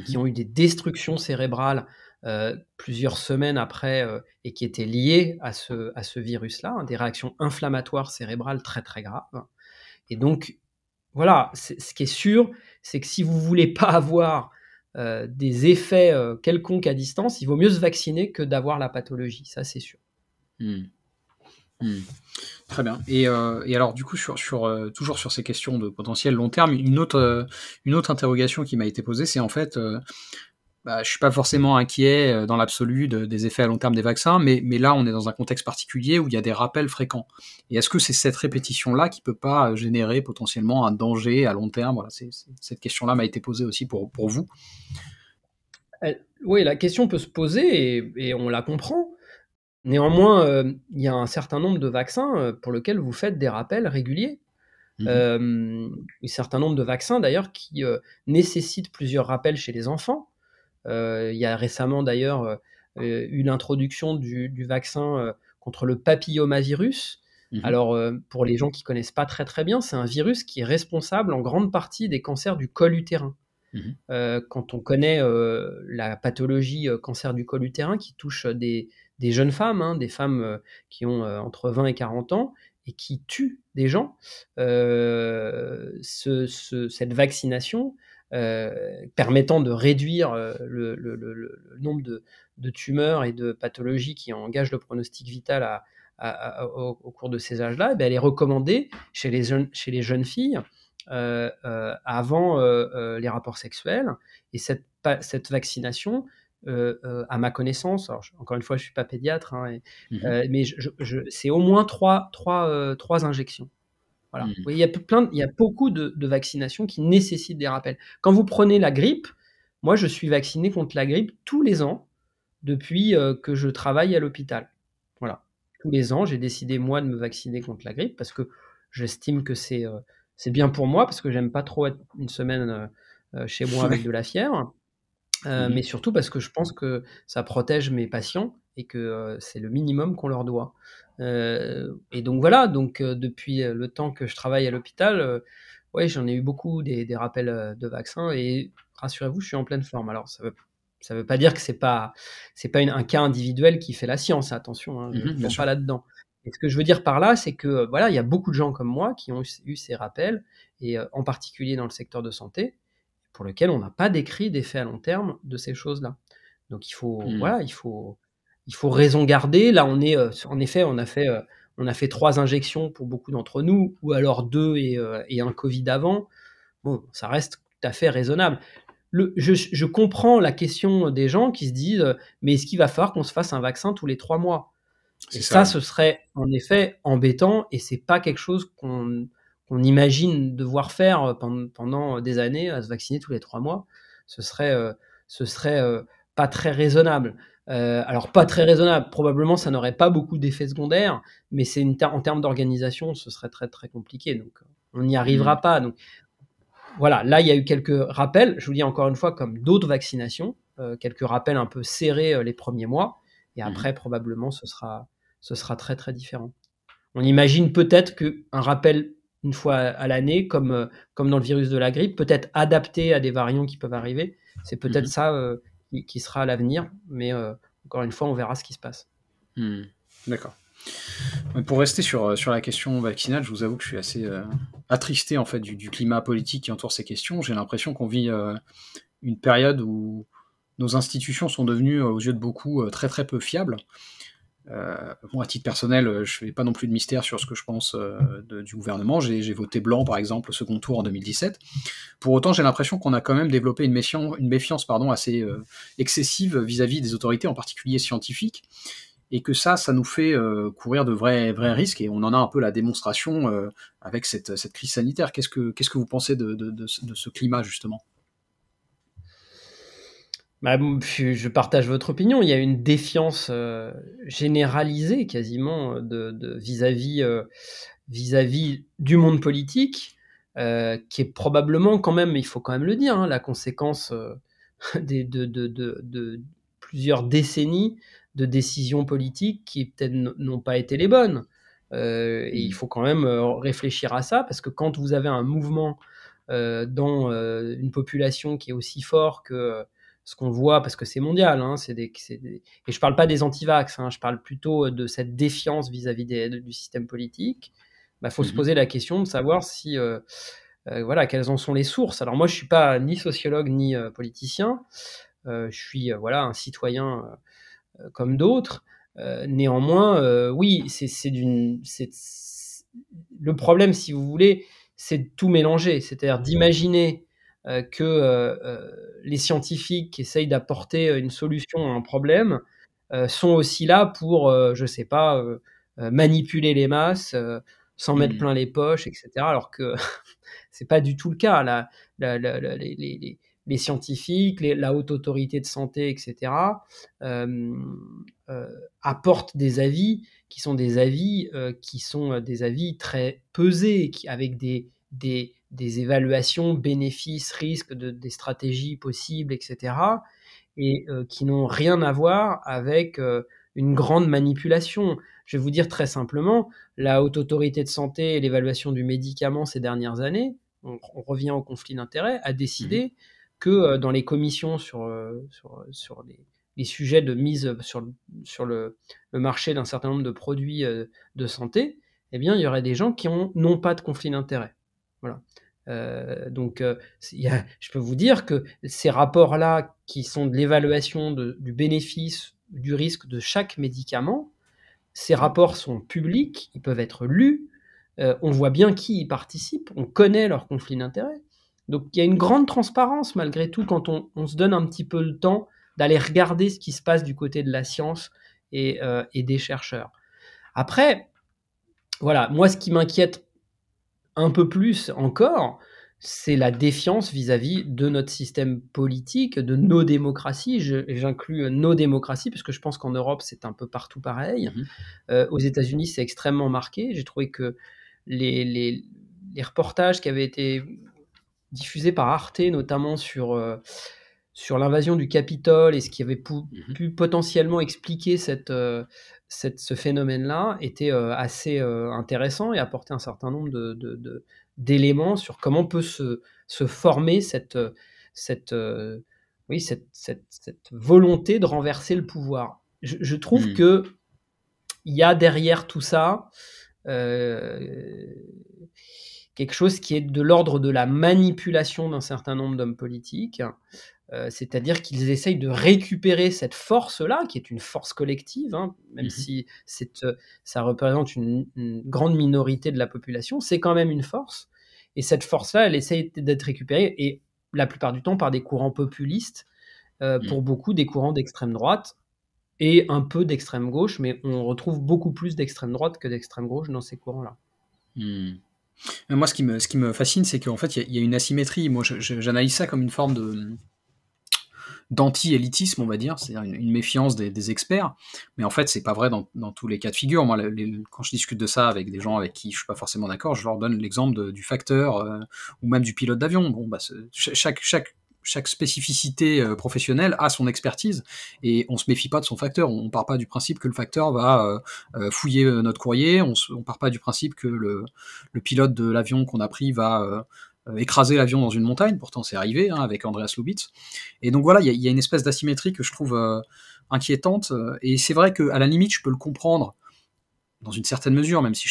qui ont eu des destructions cérébrales plusieurs semaines après et qui étaient liées à ce virus-là, des réactions inflammatoires cérébrales très très graves. Et donc, voilà, ce qui est sûr, c'est que si vous ne voulez pas avoir des effets quelconques à distance, il vaut mieux se vacciner que d'avoir la pathologie, ça c'est sûr. Très bien. Et alors du coup, toujours sur ces questions de potentiel long terme, une autre interrogation qui m'a été posée, c'est en fait, je suis pas forcément inquiet dans l'absolu des effets à long terme des vaccins, mais là on est dans un contexte particulier où il y a des rappels fréquents. Et est-ce que c'est cette répétition-là qui peut pas générer potentiellement un danger à long terme? Voilà, cette question-là m'a été posée aussi pour vous. Oui, la question peut se poser et on la comprend. Néanmoins, il y a un certain nombre de vaccins pour lesquels vous faites des rappels réguliers. Un certain nombre de vaccins d'ailleurs qui nécessitent plusieurs rappels chez les enfants. Il y a récemment d'ailleurs eu l'introduction du vaccin contre le papillomavirus. Alors pour les gens qui connaissent pas très très bien, c'est un virus qui est responsable en grande partie des cancers du col utérin. Quand on connaît la pathologie cancer du col utérin qui touche des jeunes femmes, des femmes qui ont entre 20 et 40 ans et qui tuent des gens, cette vaccination permettant de réduire le nombre de tumeurs et de pathologies qui engagent le pronostic vital au cours de ces âges-là, elle est recommandée chez les jeunes filles avant les rapports sexuels. Et cette vaccination, à ma connaissance, alors encore une fois, je ne suis pas pédiatre, mais c'est au moins trois injections. Voilà. Oui, il y a beaucoup de vaccinations qui nécessitent des rappels. Quand vous prenez la grippe, moi, je suis vacciné contre la grippe tous les ans depuis que je travaille à l'hôpital. Voilà. Tous les ans, j'ai décidé, moi, de me vacciner contre la grippe parce que j'estime que c'est bien pour moi, parce que j'aime pas trop être une semaine chez moi avec de la fièvre, mais surtout parce que je pense que ça protège mes patients et que c'est le minimum qu'on leur doit. Et donc voilà, depuis le temps que je travaille à l'hôpital, ouais, j'en ai eu beaucoup des rappels de vaccins et rassurez-vous, je suis en pleine forme. Alors ça veut pas dire que c'est pas un cas individuel qui fait la science, attention, je ne prends pas là-dedans. Et ce que je veux dire par là, c'est que voilà, il y a beaucoup de gens comme moi qui ont eu ces rappels, et en particulier dans le secteur de santé, pour lequel on n'a pas décrit d'effet à long terme de ces choses-là. Donc il faut raison garder. Là, on est en effet, on a fait 3 injections pour beaucoup d'entre nous, ou alors 2 et un Covid avant. Bon, ça reste tout à fait raisonnable. Je comprends la question des gens qui se disent mais est-ce qu'il va falloir qu'on se fasse un vaccin tous les 3 mois? Et ça, ce serait en effet embêtant, et c'est pas quelque chose qu'on imagine devoir faire pendant des années, à se vacciner tous les 3 mois. Ce serait pas très raisonnable. Alors pas très raisonnable, probablement ça n'aurait pas beaucoup d'effets secondaires, mais en termes d'organisation, ce serait très très compliqué, donc on n'y arrivera pas. Donc voilà, là il y a eu quelques rappels, je vous dis encore une fois, comme d'autres vaccinations, quelques rappels un peu serrés les premiers mois, et après probablement ce sera très très différent. On imagine peut-être qu'un rappel une fois à l'année, comme dans le virus de la grippe, peut-être adapté à des variants qui peuvent arriver, c'est peut-être ça qui sera à l'avenir, mais encore une fois, on verra ce qui se passe. D'accord. Pour rester sur la question vaccinale, je vous avoue que je suis assez attristé en fait du climat politique qui entoure ces questions. J'ai l'impression qu'on vit une période où nos institutions sont devenues, aux yeux de beaucoup, très très peu fiables. Moi, à titre personnel, je ne fais pas non plus de mystère sur ce que je pense du gouvernement. J'ai voté blanc, par exemple, au second tour en 2017. Pour autant, j'ai l'impression qu'on a quand même développé une méfiance assez excessive vis-à-vis des autorités, en particulier scientifiques, et que ça nous fait courir de vrais risques, et on en a un peu la démonstration avec cette crise sanitaire. Qu'est-ce que vous pensez de ce climat, justement ? Je partage votre opinion. Il y a une défiance généralisée quasiment vis-à-vis du monde politique, qui est probablement quand même, il faut quand même le dire, hein, la conséquence de plusieurs décennies de décisions politiques qui peut-être n'ont pas été les bonnes. Et il faut quand même réfléchir à ça, parce que quand vous avez un mouvement dans une population qui est aussi fort que ce qu'on voit, parce que c'est mondial, hein, et je parle pas des antivax, hein, je parle plutôt de cette défiance vis-à-vis du système politique. Faut se poser la question de savoir si voilà, quelles en sont les sources. Alors moi, je suis pas ni sociologue ni politicien, je suis voilà, un citoyen comme d'autres. Néanmoins, oui, le problème, si vous voulez, c'est de tout mélanger, c'est-à-dire d'imaginer que les scientifiques qui essayent d'apporter une solution à un problème sont aussi là pour, je sais pas, manipuler les masses, s'en mettre plein les poches, etc. Alors que c'est pas du tout le cas. Les scientifiques, la haute autorité de santé, etc., apportent des avis qui sont des avis très pesés, avec des évaluations bénéfices, risques, des stratégies possibles, etc., et qui n'ont rien à voir avec une grande manipulation. Je vais vous dire très simplement, la haute autorité de santé et l'évaluation du médicament ces dernières années, on revient au conflit d'intérêts, a décidé que dans les commissions sur les sujets de mise sur le marché d'un certain nombre de produits de santé, eh bien, il y aurait des gens qui n'ont pas de conflit d'intérêts. Voilà. Donc, je peux vous dire que ces rapports-là, qui sont de l'évaluation du bénéfice, du risque de chaque médicament, ces rapports sont publics, ils peuvent être lus, on voit bien qui y participe, on connaît leurs conflits d'intérêts. Donc il y a une grande transparence malgré tout quand on se donne un petit peu le temps d'aller regarder ce qui se passe du côté de la science et des chercheurs. Après, voilà, moi ce qui m'inquiète un peu plus encore, c'est la défiance vis-à-vis de notre système politique, de nos démocraties. J'inclus nos démocraties, parce que je pense qu'en Europe, c'est un peu partout pareil. Aux États-Unis, c'est extrêmement marqué. J'ai trouvé que les reportages qui avaient été diffusés par Arte, notamment sur l'invasion du Capitole et ce qui avait pu potentiellement expliquer ce phénomène-là, était assez intéressant et apportait un certain nombre d'éléments sur comment peut se former cette volonté de renverser le pouvoir. Je trouve que il y a derrière tout ça quelque chose qui est de l'ordre de la manipulation d'un certain nombre d'hommes politiques, c'est-à-dire qu'ils essayent de récupérer cette force-là, qui est une force collective, hein, même si ça représente une grande minorité de la population, c'est quand même une force. Et cette force-là, elle essaye d'être récupérée, et la plupart du temps par des courants populistes, pour beaucoup des courants d'extrême droite, et un peu d'extrême gauche, mais on retrouve beaucoup plus d'extrême droite que d'extrême gauche dans ces courants-là. Moi, ce qui me fascine, c'est qu'en fait, il y a une asymétrie. Moi, j'analyse ça comme une forme d'anti-élitisme, on va dire, c'est-à-dire une méfiance des experts. Mais en fait, c'est pas vrai dans tous les cas de figure. Moi, quand je discute de ça avec des gens avec qui je suis pas forcément d'accord, je leur donne l'exemple du facteur ou même du pilote d'avion. Bon, chaque spécificité professionnelle a son expertise, et on se méfie pas de son facteur. On part pas du principe que le facteur va fouiller notre courrier, on part pas du principe que le pilote de l'avion qu'on a pris va écraser l'avion dans une montagne. Pourtant c'est arrivé avec Andreas Lubitz. Et donc voilà, il y a une espèce d'asymétrie que je trouve inquiétante, et c'est vrai qu'à la limite je peux le comprendre dans une certaine mesure, même si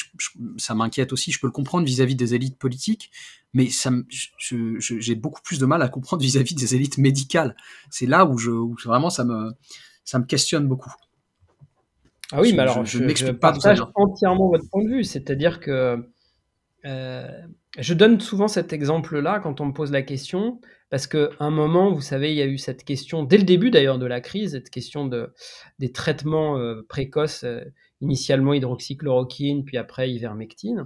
ça m'inquiète aussi, je peux le comprendre vis-à-vis des élites politiques, mais j'ai beaucoup plus de mal à comprendre vis-à-vis des élites médicales. C'est là où vraiment ça me questionne beaucoup. Ah oui, mais alors je partage entièrement votre point de vue, c'est-à-dire que je donne souvent cet exemple-là quand on me pose la question, parce qu'à un moment, vous savez, il y a eu cette question, dès le début d'ailleurs de la crise, cette question des traitements précoces, initialement hydroxychloroquine, puis après ivermectine.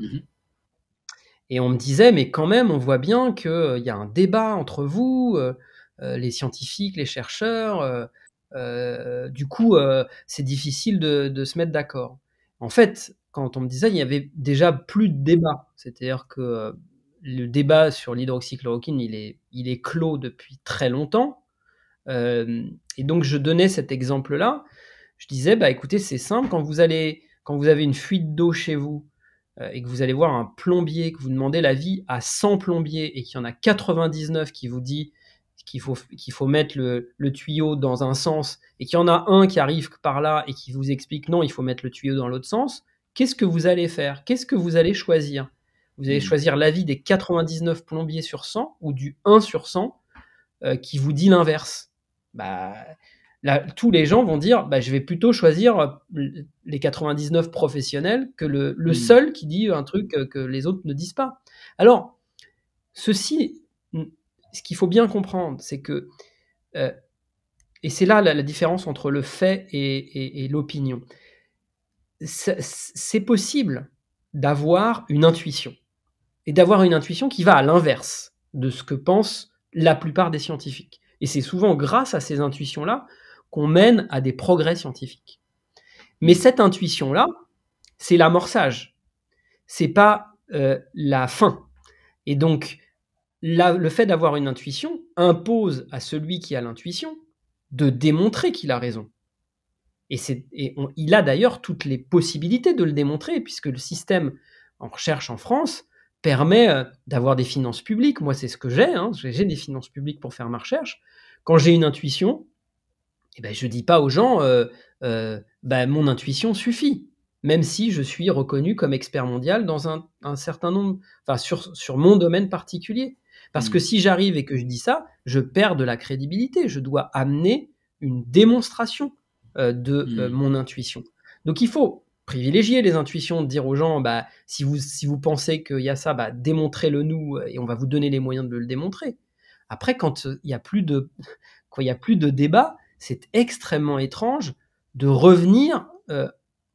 Et on me disait, mais quand même, on voit bien qu'il y a un débat entre vous, les scientifiques, les chercheurs. Du coup, c'est difficile de se mettre d'accord. En fait, quand on me disait, il y avait déjà plus de débat. C'est-à-dire que le débat sur l'hydroxychloroquine, il est clos depuis très longtemps. Et donc, je donnais cet exemple-là. Je disais, bah, écoutez, c'est simple, quand vous avez une fuite d'eau chez vous et que vous allez voir un plombier, que vous demandez l'avis à 100 plombiers et qu'il y en a 99 qui vous dit qu'il faut mettre le tuyau dans un sens et qu'il y en a un qui arrive par là et qui vous explique non, il faut mettre le tuyau dans l'autre sens, qu'est-ce que vous allez faire? Qu'est-ce que vous allez choisir? Vous allez choisir l'avis des 99 plombiers sur 100 ou du 1 sur 100 qui vous dit l'inverse? Bah, là, tous les gens vont dire bah, je vais plutôt choisir les 99 professionnels que le seul qui dit un truc que les autres ne disent pas. Alors, ce qu'il faut bien comprendre, c'est que, et c'est là la différence entre le fait et l'opinion, c'est possible d'avoir une intuition, et d'avoir une intuition qui va à l'inverse de ce que pensent la plupart des scientifiques. Et c'est souvent grâce à ces intuitions-là qu'on mène à des progrès scientifiques. Mais cette intuition-là, c'est l'amorçage, c'est pas la fin. Et donc, le fait d'avoir une intuition impose à celui qui a l'intuition de démontrer qu'il a raison. Il a d'ailleurs toutes les possibilités de le démontrer, puisque le système en recherche en France permet d'avoir des finances publiques. Moi, c'est ce que j'ai. J'ai des finances publiques pour faire ma recherche. Quand j'ai une intuition, eh ben, je ne dis pas aux gens mon intuition suffit, même si je suis reconnu comme expert mondial dans un certain nombre, enfin sur mon domaine particulier. Parce que si j'arrive et que je dis ça, je perds de la crédibilité. Je dois amener une démonstration de mon intuition. Donc il faut privilégier les intuitions, de dire aux gens, bah, si vous pensez qu'il y a ça, bah, démontrez-le nous et on va vous donner les moyens de le démontrer. Après, quand il n'y a plus de débat, c'est extrêmement étrange de revenir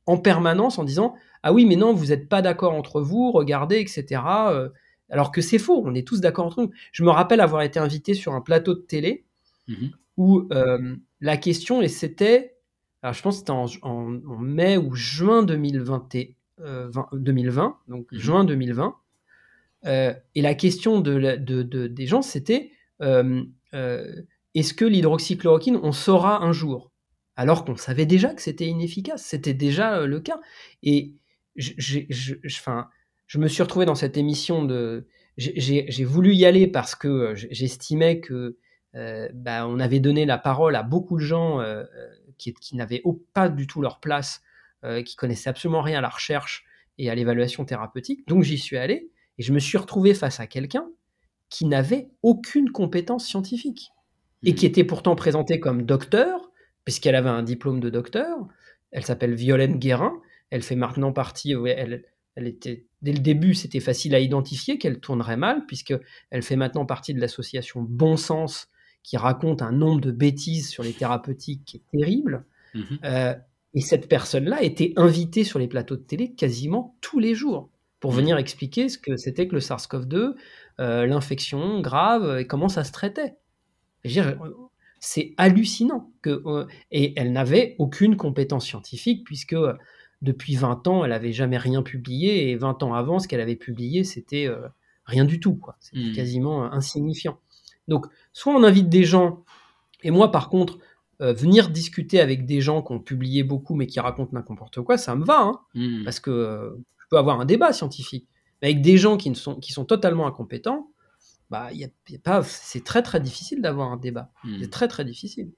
en permanence en disant « Ah oui, mais non, vous n'êtes pas d'accord entre vous, regardez, etc. » Alors que c'est faux, on est tous d'accord entre nous. Je me rappelle avoir été invité sur un plateau de télé où la question, et c'était, alors je pense que c'était en mai ou juin 2020, donc juin 2020, et la question des gens, c'était est-ce que l'hydroxychloroquine, on saura un jour? Alors qu'on savait déjà que c'était inefficace, c'était déjà le cas. Et je me suis retrouvé dans cette émission j'ai voulu y aller parce que j'estimais que on avait donné la parole à beaucoup de gens qui n'avaient pas du tout leur place, qui connaissaient absolument rien à la recherche et à l'évaluation thérapeutique. Donc j'y suis allé et je me suis retrouvé face à quelqu'un qui n'avait aucune compétence scientifique et qui était pourtant présentée comme docteur, puisqu'elle avait un diplôme de docteur. Elle s'appelle Violaine Guérin. Elle fait maintenant partie, elle était, dès le début, c'était facile à identifier qu'elle tournerait mal, puisqu'elle fait maintenant partie de l'association Bon Sens, qui raconte un nombre de bêtises sur les thérapeutiques qui est terrible. Et cette personne-là était invitée sur les plateaux de télé quasiment tous les jours pour venir expliquer ce que c'était que le SARS-CoV-2, l'infection grave et comment ça se traitait. Je veux dire, c'est hallucinant. Et elle n'avait aucune compétence scientifique puisque depuis 20 ans, elle n'avait jamais rien publié et 20 ans avant, ce qu'elle avait publié, c'était rien du tout, quoi. C'était quasiment insignifiant. Donc, soit on invite des gens, et moi par contre, venir discuter avec des gens qui ont publié beaucoup mais qui racontent n'importe quoi, ça me va, parce que je peux avoir un débat scientifique. Mais avec des gens qui sont totalement incompétents, bah, c'est très très difficile d'avoir un débat. C'est très très difficile.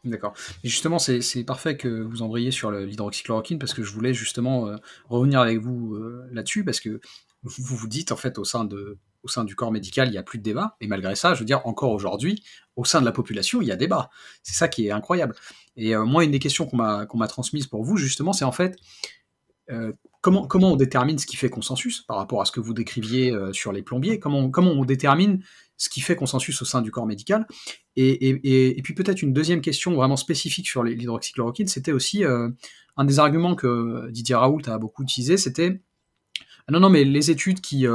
D'accord. Et justement, c'est parfait que vous embrayiez sur l'hydroxychloroquine parce que je voulais justement revenir avec vous là-dessus parce que vous dites en fait au sein du corps médical il n'y a plus de débat et malgré ça, je veux dire encore aujourd'hui au sein de la population il y a débat. C'est ça qui est incroyable. Et moi une des questions qu'on m'a transmises pour vous justement c'est en fait comment on détermine ce qui fait consensus par rapport à ce que vous décriviez sur les plombiers, comment on détermine ce qui fait consensus au sein du corps médical. Et puis peut-être une deuxième question vraiment spécifique sur l'hydroxychloroquine, c'était aussi un des arguments que Didier Raoult a beaucoup utilisé, c'était non mais les études qui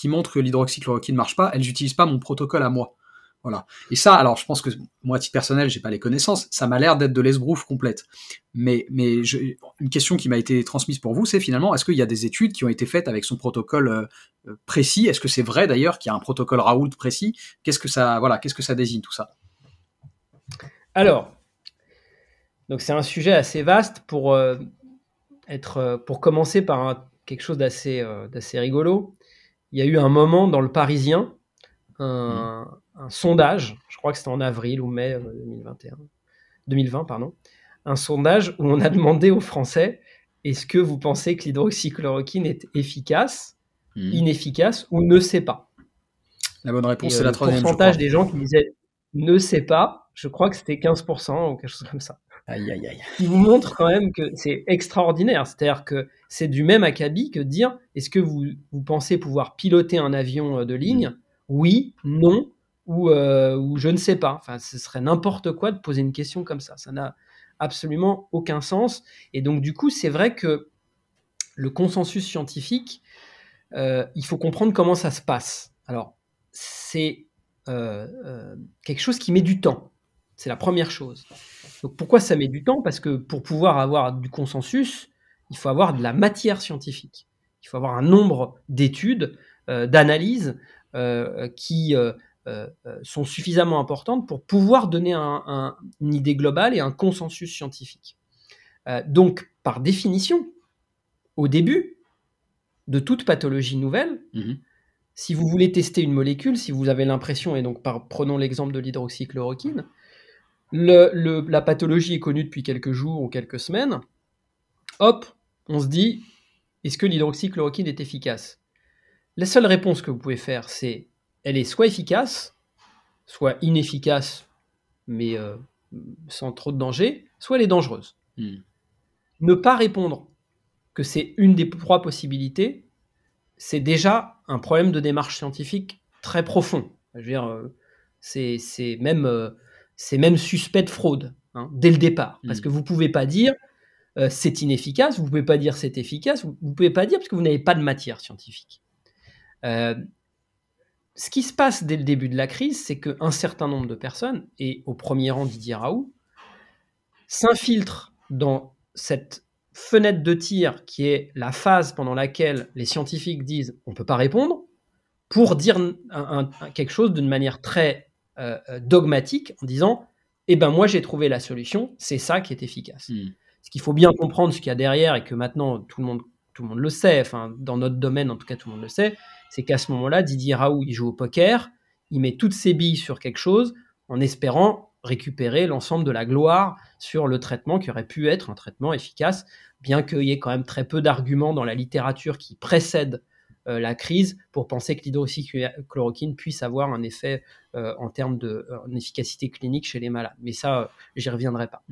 montrent que l'hydroxychloroquine ne marche pas, elles n'utilisent pas mon protocole à moi. Voilà. Et ça, alors je pense que moi, à titre personnel, j'ai pas les connaissances, ça m'a l'air d'être de l'esbrouffe complète. Mais une question qui m'a été transmise pour vous, c'est finalement, est-ce qu'il y a des études qui ont été faites avec son protocole précis? Est-ce que c'est vrai d'ailleurs qu'il y a un protocole Raoult précis? Qu'est-ce que ça désigne tout ça? Alors, donc c'est un sujet assez vaste pour commencer par quelque chose d'assez rigolo. Il y a eu un moment dans le Parisien, un sondage, je crois que c'était en avril ou mai 2020, pardon, un sondage où on a demandé aux Français, est-ce que vous pensez que l'hydroxychloroquine est efficace, inefficace ou ne sait pas? La bonne réponse, c'est la troisième. Le pourcentage des gens qui disaient ne sait pas, je crois que c'était 15% ou quelque chose comme ça. Aïe, aïe, aïe. Qui vous montre quand même que c'est extraordinaire. C'est-à-dire que c'est du même acabit que de dire est-ce que vous pensez pouvoir piloter un avion de ligne? Oui, non, ou je ne sais pas. Enfin, ce serait n'importe quoi de poser une question comme ça. Ça n'a absolument aucun sens. Et donc, du coup, c'est vrai que le consensus scientifique, il faut comprendre comment ça se passe. Alors, c'est quelque chose qui met du temps. C'est la première chose. Donc pourquoi ça met du temps? Parce que pour pouvoir avoir du consensus, il faut avoir de la matière scientifique. Il faut avoir un nombre d'études, d'analyses qui sont suffisamment importantes pour pouvoir donner une idée globale et un consensus scientifique. Donc, par définition, au début de toute pathologie nouvelle, si vous voulez tester une molécule, si vous avez l'impression, et donc prenons l'exemple de l'hydroxychloroquine, la pathologie est connue depuis quelques jours ou quelques semaines, hop, on se dit, est-ce que l'hydroxychloroquine est efficace? La seule réponse que vous pouvez faire, c'est, elle est soit efficace, soit inefficace, mais sans trop de danger, soit elle est dangereuse. Ne pas répondre que c'est une des trois possibilités, c'est déjà un problème de démarche scientifique très profond. Je veux dire, c'est même suspect de fraude, hein, dès le départ. Parce que vous ne pouvez pas dire c'est inefficace, vous ne pouvez pas dire c'est efficace, vous ne pouvez pas dire parce que vous n'avez pas de matière scientifique. Ce qui se passe dès le début de la crise, c'est qu'un certain nombre de personnes, et au premier rang Didier Raoult, s'infiltrent dans cette fenêtre de tir qui est la phase pendant laquelle les scientifiques disent on ne peut pas répondre, pour dire quelque chose d'une manière très dogmatique en disant eh ben moi j'ai trouvé la solution, c'est ça qui est efficace. Ce qu'il faut bien comprendre, ce qu'il y a derrière, et que maintenant tout le monde le sait, enfin dans notre domaine en tout cas tout le monde le sait, c'est qu'à ce moment-là, Didier Raoult il joue au poker, il met toutes ses billes sur quelque chose en espérant récupérer l'ensemble de la gloire sur le traitement qui aurait pu être un traitement efficace, bien qu'il y ait quand même très peu d'arguments dans la littérature qui précède la crise pour penser que l'hydroxychloroquine puisse avoir un effet en termes d'efficacité clinique chez les malades. Mais ça, j'y reviendrai pas.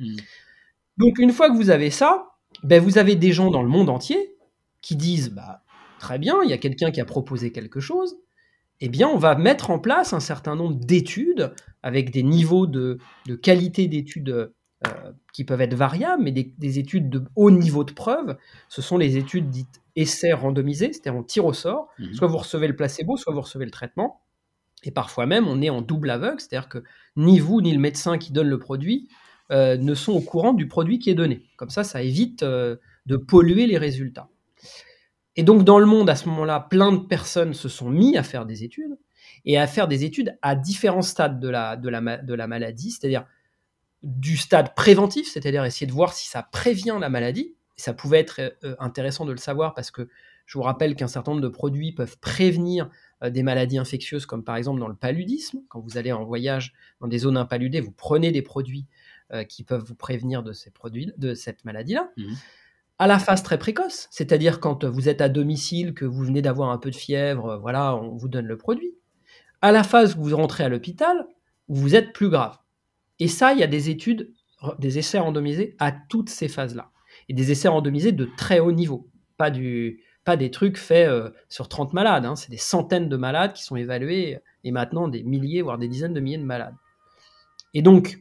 Donc une fois que vous avez ça, ben, vous avez des gens dans le monde entier qui disent bah, très bien, il y a quelqu'un qui a proposé quelque chose, eh bien, on va mettre en place un certain nombre d'études avec des niveaux de qualité d'études qui peuvent être variables, mais des études de haut niveau de preuve. Ce sont les études dites essais randomisés, c'est-à-dire on tire au sort. Soit vous recevez le placebo, soit vous recevez le traitement. Et parfois même, on est en double aveugle, c'est-à-dire que ni vous ni le médecin qui donne le produit ne sont au courant du produit qui est donné. Comme ça évite de polluer les résultats. Et donc, dans le monde, à ce moment-là, plein de personnes se sont mis à faire des études, et à faire des études à différents stades de la maladie, c'est-à-dire du stade préventif, c'est-à-dire essayer de voir si ça prévient la maladie. Ça pouvait être intéressant de le savoir parce que je vous rappelle qu'un certain nombre de produits peuvent prévenir des maladies infectieuses, comme par exemple dans le paludisme. Quand vous allez en voyage dans des zones impaludées, vous prenez des produits qui peuvent vous prévenir de cette maladie-là. À la phase très précoce, c'est-à-dire quand vous êtes à domicile, que vous venez d'avoir un peu de fièvre, voilà, on vous donne le produit. À la phase où vous rentrez à l'hôpital, où vous êtes plus grave. Et ça, il y a des études, des essais randomisés à toutes ces phases-là. Et des essais randomisés de très haut niveau. Pas des trucs faits sur 30 malades. Hein. C'est des centaines de malades qui sont évalués, et maintenant des milliers, voire des dizaines de milliers de malades. Et donc,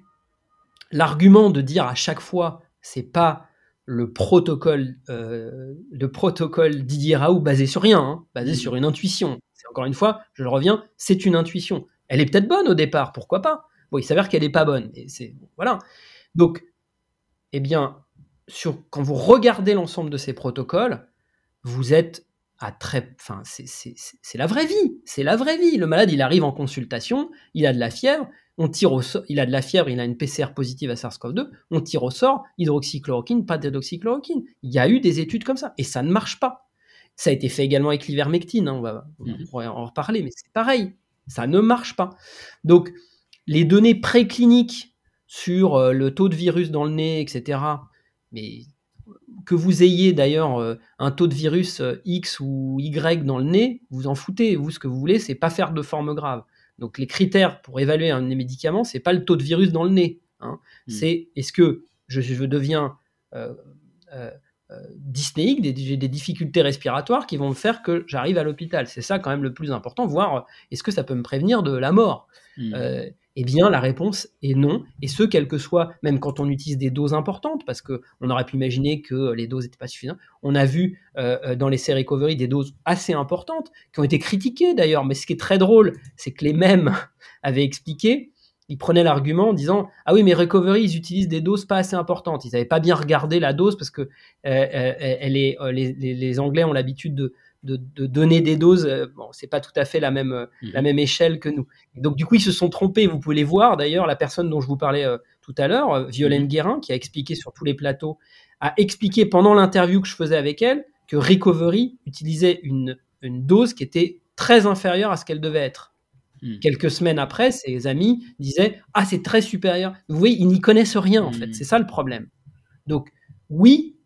l'argument de dire à chaque fois, c'est pas le protocole Didier Raoult basé sur rien, hein, basé sur une intuition. C'est, encore une fois, je le reviens, c'est une intuition. Elle est peut-être bonne au départ, pourquoi pas? Bon, il s'avère qu'elle n'est pas bonne. Et voilà. Donc, eh bien, quand vous regardez l'ensemble de ces protocoles, vous êtes c'est la vraie vie. C'est la vraie vie. Le malade, il arrive en consultation, il a de la fièvre, on tire au sort, il a de la fièvre, il a une PCR positive à SARS-CoV-2, on tire au sort, hydroxychloroquine, pas d'hydroxychloroquine. Il y a eu des études comme ça, et ça ne marche pas. Ça a été fait également avec l'ivermectine, on pourrait en reparler, mais c'est pareil, ça ne marche pas. Donc, les données précliniques sur le taux de virus dans le nez, etc., mais que vous ayez d'ailleurs un taux de virus X ou Y dans le nez, vous en foutez. Vous, ce que vous voulez, c'est pas faire de forme grave. Donc, les critères pour évaluer un médicament, c'est pas le taux de virus dans le nez. C'est est-ce que je deviens dyspnéique, j'ai des difficultés respiratoires qui vont me faire que j'arrive à l'hôpital. C'est ça quand même le plus important, voir est-ce que ça peut me prévenir de la mort. Eh bien, la réponse est non, et ce, quel que soit, même quand on utilise des doses importantes, parce qu'on aurait pu imaginer que les doses n'étaient pas suffisantes. On a vu dans l'essai Recovery des doses assez importantes, qui ont été critiquées d'ailleurs, mais ce qui est très drôle, c'est que les mêmes avaient expliqué, ils prenaient l'argument en disant « Ah oui, mais Recovery, ils utilisent des doses pas assez importantes. » Ils n'avaient pas bien regardé la dose, parce que les Anglais ont l'habitude de donner des doses, bon, c'est pas tout à fait la même échelle que nous. Et donc, du coup, ils se sont trompés. Vous pouvez les voir, d'ailleurs, la personne dont je vous parlais tout à l'heure, Violaine Guérin, qui a expliqué sur tous les plateaux, a expliqué pendant l'interview que je faisais avec elle que Recovery utilisait une dose qui était très inférieure à ce qu'elle devait être. Quelques semaines après, ses amis disaient « Ah, c'est très supérieur ». Vous voyez, ils n'y connaissent rien, en fait. C'est ça le problème. Donc, oui,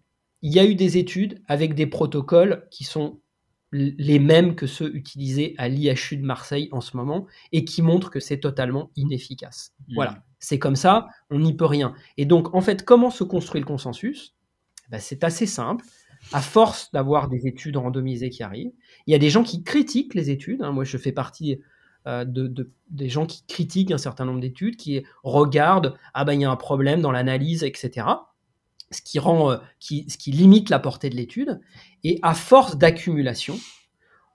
il y a eu des études avec des protocoles qui sont les mêmes que ceux utilisés à l'IHU de Marseille en ce moment, et qui montrent que c'est totalement inefficace. Voilà, c'est comme ça, on n'y peut rien. Et donc, en fait, comment se construit le consensus ? C'est assez simple. À force d'avoir des études randomisées qui arrivent, il y a des gens qui critiquent les études. Moi, je fais partie des gens qui critiquent un certain nombre d'études, qui regardent « Ah ben, il y a un problème dans l'analyse, etc. » Ce qui limite la portée de l'étude. Et à force d'accumulation,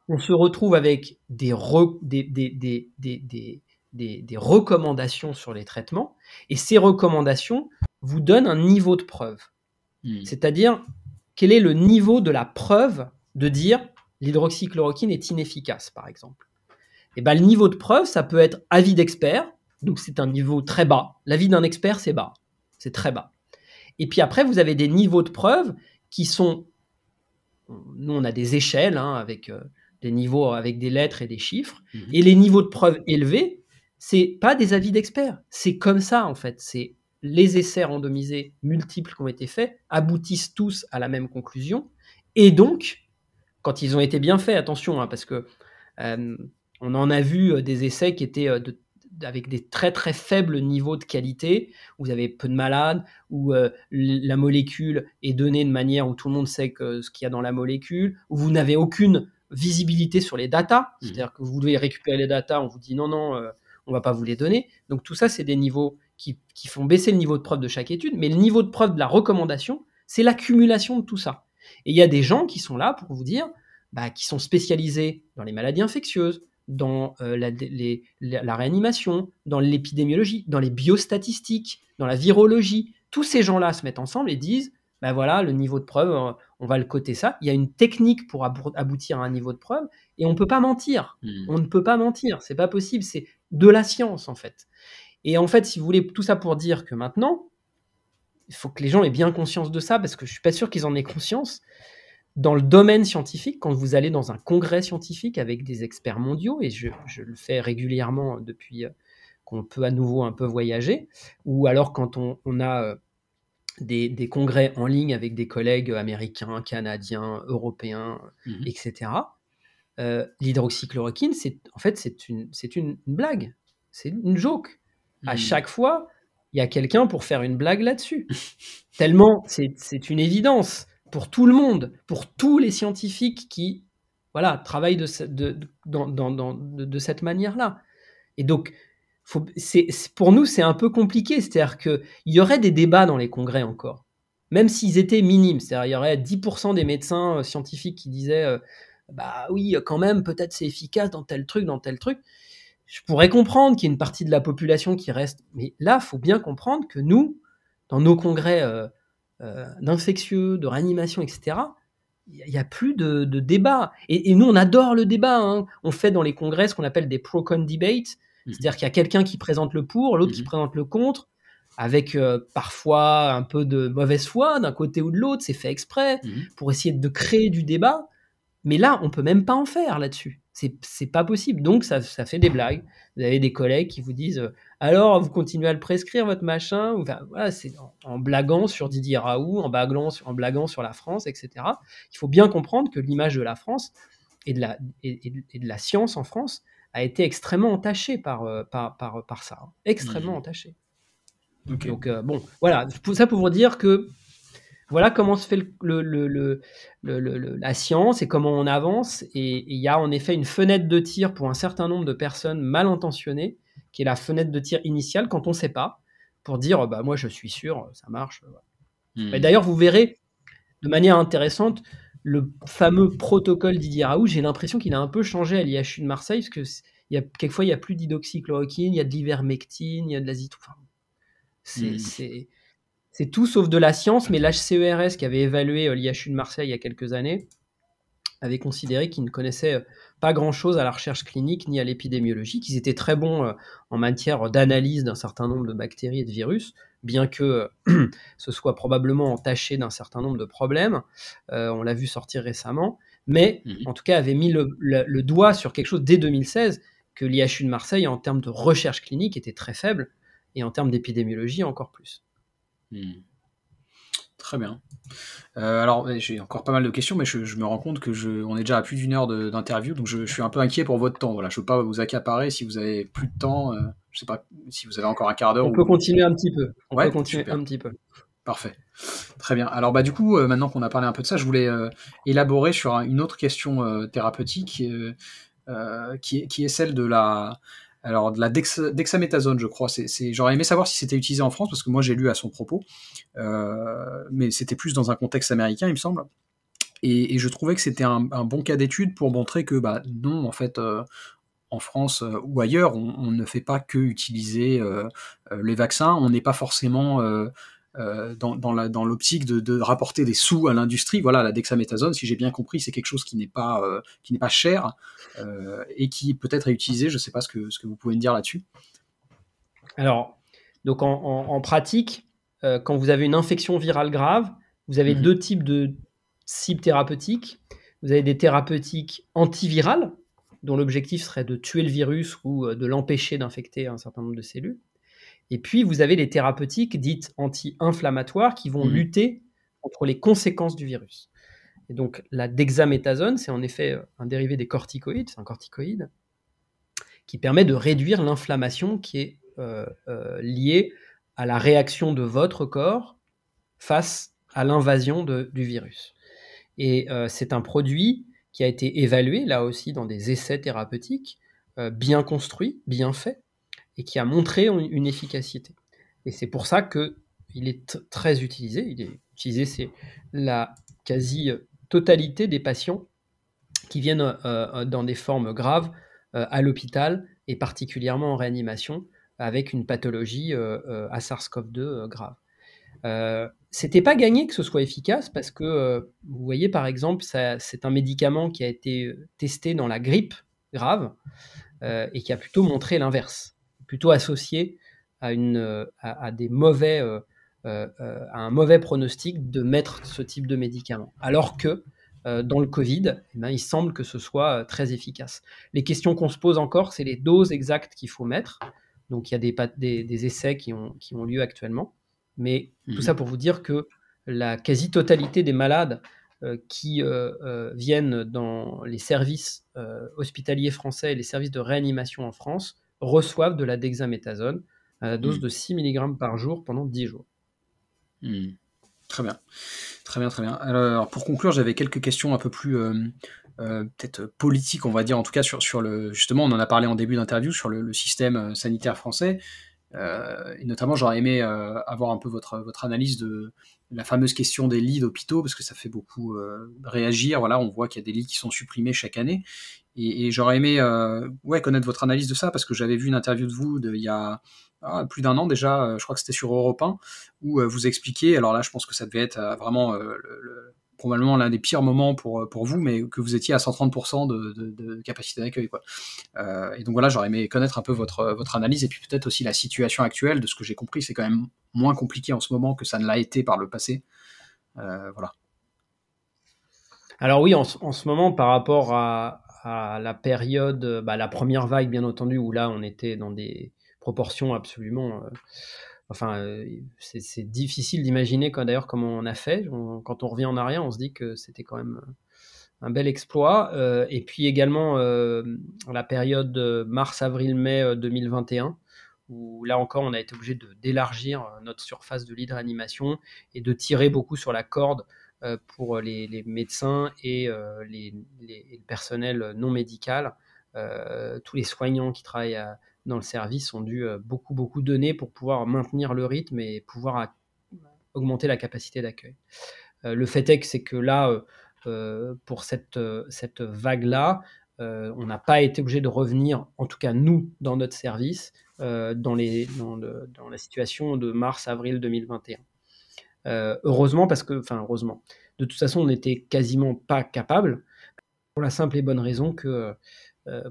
on se retrouve avec des recommandations sur les traitements, et ces recommandations vous donnent un niveau de preuve. C'est-à-dire, quel est le niveau de la preuve de dire l'hydroxychloroquine est inefficace, par exemple. Et le niveau de preuve, ça peut être avis d'expert, donc c'est un niveau très bas. L'avis d'un expert, c'est bas, c'est très bas. Et puis après, vous avez des niveaux de preuve qui sont... Nous, on a des échelles avec des niveaux avec des lettres et des chiffres. Et les niveaux de preuve élevés, c'est pas des avis d'experts. C'est comme ça, en fait. C'est les essais randomisés multiples qui ont été faits aboutissent tous à la même conclusion. Et donc, quand ils ont été bien faits, attention, parce que on en a vu des essais qui étaient avec des très très faibles niveaux de qualité, où vous avez peu de malades, où la molécule est donnée de manière où tout le monde sait ce qu'il y a dans la molécule, où vous n'avez aucune visibilité sur les datas, c'est-à-dire que vous devez récupérer les datas, on vous dit non, on va pas vous les donner. Donc tout ça, c'est des niveaux qui font baisser le niveau de preuve de chaque étude, mais le niveau de preuve de la recommandation, c'est l'accumulation de tout ça. Et il y a des gens qui sont là pour vous dire, qui sont spécialisés dans les maladies infectieuses, dans la réanimation, dans l'épidémiologie, dans les biostatistiques, dans la virologie. Tous ces gens-là se mettent ensemble et disent voilà, le niveau de preuve, on va le coter ça. Il y a une technique pour aboutir à un niveau de preuve, et on ne peut pas mentir. On ne peut pas mentir, c'est pas possible, c'est de la science en fait. Et en fait, si vous voulez, tout ça pour dire que maintenant, il faut que les gens aient bien conscience de ça, parce que je ne suis pas sûr qu'ils en aient conscience. Dans le domaine scientifique, quand vous allez dans un congrès scientifique avec des experts mondiaux, et je le fais régulièrement depuis qu'on peut à nouveau un peu voyager, ou alors quand on a des congrès en ligne avec des collègues américains, canadiens, européens, etc., l'hydroxychloroquine, c'est une blague, c'est une joke. À chaque fois, il y a quelqu'un pour faire une blague là-dessus. Tellement c'est une évidence pour tout le monde, pour tous les scientifiques qui travaillent de cette manière-là. Et donc, pour nous, c'est un peu compliqué. C'est-à-dire qu'il y aurait des débats dans les congrès encore, même s'ils étaient minimes. C'est-à-dire il y aurait 10% des médecins scientifiques qui disaient oui, quand même, peut-être c'est efficace dans tel truc, dans tel truc. je pourrais comprendre qu'il y ait une partie de la population qui reste, mais là, il faut bien comprendre que nous, dans nos congrès d'infectieux, de réanimation, etc., il n'y a plus de débat. Et nous, on adore le débat. Hein. On fait dans les congrès ce qu'on appelle des pro-con debates, c'est-à-dire qu'il y a quelqu'un qui présente le pour, l'autre qui présente le contre, avec parfois un peu de mauvaise foi d'un côté ou de l'autre, c'est fait exprès, pour essayer de créer du débat. Mais là, on peut même pas en faire là-dessus. C'est pas possible. Donc, ça fait des blagues. Vous avez des collègues qui vous disent alors, vous continuez à le prescrire, votre machin. Enfin, voilà, c'est en blaguant sur Didier Raoult, en blaguant sur la France, etc. Il faut bien comprendre que l'image de la France et de la science en France a été extrêmement entachée par ça. Hein. Extrêmement entachée. Okay. Donc, bon, voilà. Ça pour vous dire que voilà comment se fait la science et comment on avance. Et il y a en effet une fenêtre de tir pour un certain nombre de personnes mal intentionnées, qui est la fenêtre de tir initiale quand on ne sait pas, pour dire bah, moi je suis sûr, ça marche. Et d'ailleurs, vous verrez de manière intéressante le fameux protocole Didier Raoult. J'ai l'impression qu'il a un peu changé à l'IHU de Marseille, parce que quelquefois il n'y a plus d'hydroxychloroquine, il y a de l'ivermectine, il y a de l'azithromycine. C'est tout sauf de la science, mais l'HCERS, qui avait évalué l'IHU de Marseille il y a quelques années, avait considéré qu'ils ne connaissaient pas grand-chose à la recherche clinique ni à l'épidémiologie, qu'ils étaient très bons en matière d'analyse d'un certain nombre de bactéries et de virus, bien que ce soit probablement entaché d'un certain nombre de problèmes. On l'a vu sortir récemment, mais en tout cas avait mis le doigt sur quelque chose dès 2016, que l'IHU de Marseille, en termes de recherche clinique, était très faible, et en termes d'épidémiologie, encore plus. Très bien. Alors, j'ai encore pas mal de questions, mais je me rends compte on est déjà à plus d'une heure d'interview, donc je suis un peu inquiet pour votre temps. Voilà, je ne veux pas vous accaparer si vous avez plus de temps. Je ne sais pas si vous avez encore un quart d'heure. On peut continuer un petit peu. On peut continuer un petit peu. Parfait. Très bien. Alors, du coup, maintenant qu'on a parlé un peu de ça, je voulais élaborer sur une autre question thérapeutique qui est celle de la dexaméthasone, je crois. J'aurais aimé savoir si c'était utilisé en France, parce que moi j'ai lu à son propos, mais c'était plus dans un contexte américain, il me semble. Et je trouvais que c'était un bon cas d'étude pour montrer que non, en fait, en France ou ailleurs, on ne fait pas que utiliser les vaccins. On n'est pas forcément dans l'optique de rapporter des sous à l'industrie. Voilà, la dexaméthasone, si j'ai bien compris, c'est quelque chose qui n'est pas cher et qui peut-être est utilisé. Je ne sais pas ce que vous pouvez me dire là-dessus. Alors, donc en pratique, quand vous avez une infection virale grave, vous avez deux types de cibles thérapeutiques. Vous avez des thérapeutiques antivirales, dont l'objectif serait de tuer le virus ou de l'empêcher d'infecter un certain nombre de cellules. Et puis, vous avez les thérapeutiques dites anti-inflammatoires qui vont lutter contre les conséquences du virus. Et donc, la dexaméthasone, c'est en effet un dérivé des corticoïdes, c'est un corticoïde, qui permet de réduire l'inflammation qui est liée à la réaction de votre corps face à l'invasion du virus. Et c'est un produit qui a été évalué, là aussi, dans des essais thérapeutiques, bien construits, bien faits, et qui a montré une efficacité. Et c'est pour ça qu'il est très utilisé. Il est utilisé, c'est la quasi-totalité des patients qui viennent dans des formes graves à l'hôpital, et particulièrement en réanimation, avec une pathologie à SARS-CoV-2 grave. C'était pas gagné que ce soit efficace, parce que, vous voyez, par exemple, c'est un médicament qui a été testé dans la grippe grave, et qui a plutôt montré l'inverse, plutôt associé à des mauvais, à un mauvais pronostic de mettre ce type de médicament. Alors que dans le Covid, il semble que ce soit très efficace. Les questions qu'on se pose encore, c'est les doses exactes qu'il faut mettre. Donc il y a des essais qui ont lieu actuellement. Mais tout ça pour vous dire que la quasi-totalité des malades qui viennent dans les services hospitaliers français et les services de réanimation en France reçoivent de la dexaméthasone à la dose de 6 mg par jour pendant 10 jours. Très bien. Très bien, très bien. Alors, pour conclure, j'avais quelques questions un peu plus peut-être politiques, on va dire, en tout cas sur justement, on en a parlé en début d'interview, sur le système sanitaire français. Et notamment, j'aurais aimé avoir un peu votre analyse de la fameuse question des lits d'hôpitaux, parce que ça fait beaucoup réagir. Voilà, on voit qu'il y a des lits qui sont supprimés chaque année. Et j'aurais aimé connaître votre analyse de ça, parce que j'avais vu une interview de vous il y a plus d'un an déjà, je crois que c'était sur Europe 1, où vous expliquiez, alors là je pense que ça devait être vraiment probablement l'un des pires moments pour vous, mais que vous étiez à 130% de capacité d'accueil, quoi. Et donc voilà, j'aurais aimé connaître un peu votre analyse, et puis peut-être aussi la situation actuelle. De ce que j'ai compris, c'est quand même moins compliqué en ce moment que ça ne l'a été par le passé. Voilà. Alors oui, en ce moment, par rapport à la période, la première vague, bien entendu, où là, on était dans des proportions absolument... c'est difficile d'imaginer d'ailleurs comment on a fait. Quand on revient en arrière, on se dit que c'était quand même un bel exploit. Et puis également la période mars, avril, mai 2021, où là encore, on a été obligé d'élargir notre surface de lit de réanimation et de tirer beaucoup sur la corde pour les médecins et le personnel non médical. Tous les soignants qui travaillent dans le service ont dû beaucoup donner pour pouvoir maintenir le rythme et pouvoir augmenter la capacité d'accueil. Le fait est que c'est que là, pour cette vague-là, on n'a pas été obligé de revenir, en tout cas nous, dans notre service, dans la situation de mars-avril 2021. Heureusement, heureusement. De toute façon, on n'était quasiment pas capable, pour la simple et bonne raison que,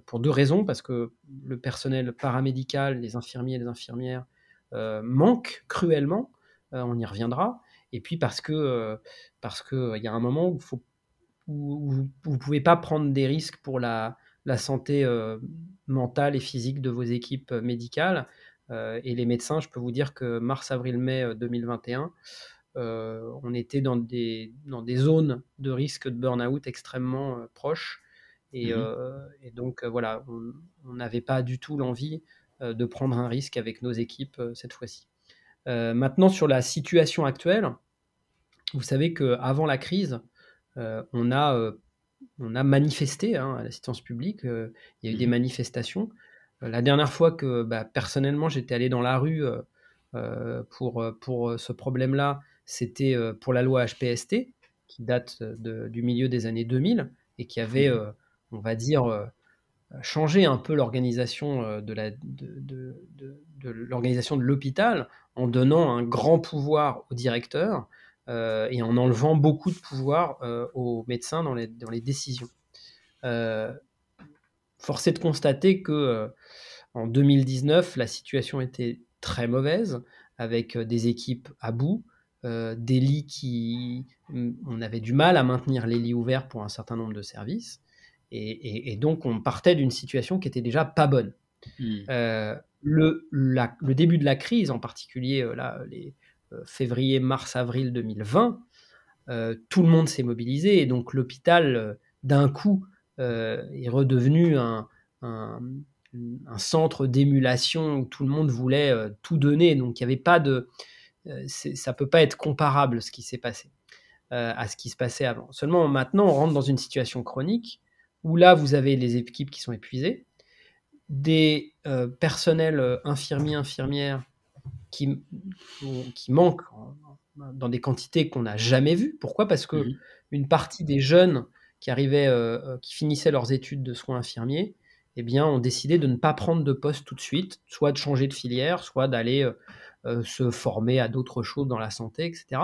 pour deux raisons, parce que le personnel paramédical, les infirmiers et les infirmières manquent cruellement, on y reviendra, et puis parce que il y a un moment où vous ne pouvez pas prendre des risques pour la santé mentale et physique de vos équipes médicales. Et les médecins, je peux vous dire que mars, avril, mai 2021, on était dans des zones de risque de burn-out extrêmement proches. Et donc, voilà, on n'avait pas du tout l'envie de prendre un risque avec nos équipes cette fois-ci. Maintenant, sur la situation actuelle, vous savez qu'avant la crise, on a manifesté à l'assistance publique. Il y a eu des manifestations. La dernière fois que personnellement j'étais allé dans la rue pour ce problème-là, c'était pour la loi HPST, qui date du milieu des années 2000 et qui avait, on va dire, changé un peu l'organisation de l'organisation de l'hôpital, en donnant un grand pouvoir au directeur et en enlevant beaucoup de pouvoir aux médecins dans les décisions. Force est de constater que en 2019, la situation était très mauvaise, avec des équipes à bout, des lits on avait du mal à maintenir les lits ouverts pour un certain nombre de services, et donc on partait d'une situation qui était déjà pas bonne. Le début de la crise, en particulier les février, mars, avril 2020, tout le monde s'est mobilisé, et donc l'hôpital, d'un coup, est redevenu un centre d'émulation où tout le monde voulait tout donner. Donc il y avait pas de... ça peut pas être comparable, ce qui s'est passé à ce qui se passait avant. Seulement maintenant, on rentre dans une situation chronique où là, vous avez les équipes qui sont épuisées, des personnels infirmiers, infirmières qui manquent dans des quantités qu'on n'a jamais vues. Pourquoi ? Parce que une partie des jeunes qui arrivaient, qui finissaient leurs études de soins infirmiers, eh bien, ont décidé de ne pas prendre de poste tout de suite, soit de changer de filière, soit d'aller se former à d'autres choses dans la santé, etc.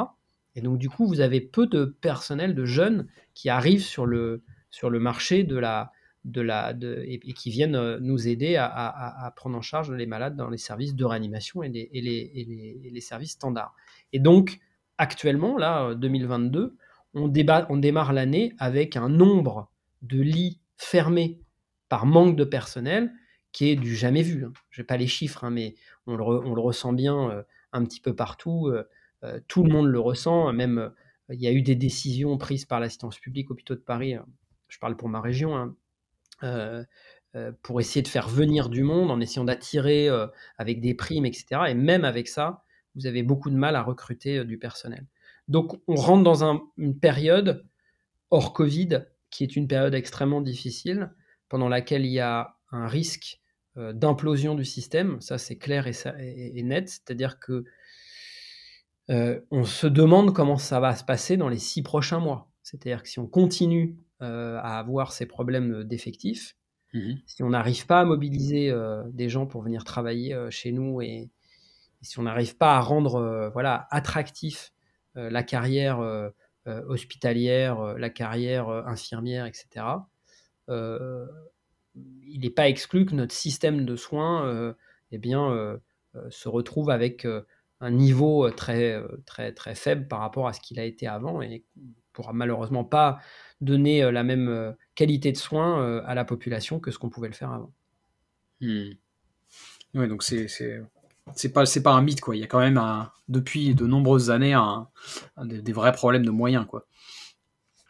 Et donc, du coup, vous avez peu de personnel, de jeunes qui arrivent sur le marché et qui viennent nous aider à prendre en charge les malades dans les services de réanimation et les services standards. Et donc, actuellement, là, 2022, on démarre l'année avec un nombre de lits fermés par manque de personnel qui est du jamais vu. Je n'ai pas les chiffres, mais on le ressent bien un petit peu partout. Tout le monde le ressent. Même, il y a eu des décisions prises par l'assistance publique Hôpitaux de Paris, je parle pour ma région, pour essayer de faire venir du monde, en essayant d'attirer avec des primes, etc. Et même avec ça, vous avez beaucoup de mal à recruter du personnel. Donc, on rentre dans une période hors Covid, qui est une période extrêmement difficile, pendant laquelle il y a un risque d'implosion du système, ça c'est clair et net, c'est-à-dire que on se demande comment ça va se passer dans les 6 prochains mois. C'est-à-dire que si on continue à avoir ces problèmes d'effectifs, si on n'arrive pas à mobiliser des gens pour venir travailler chez nous et si on n'arrive pas à rendre attractif la carrière hospitalière, la carrière infirmière, etc., il n'est pas exclu que notre système de soins se retrouve avec un niveau très, très, très faible par rapport à ce qu'il a été avant et ne pourra malheureusement pas donner la même qualité de soins à la population que ce qu'on pouvait le faire avant. Oui, donc c'est pas un mythe, quoi. Il y a quand même depuis de nombreuses années des vrais problèmes de moyens, quoi.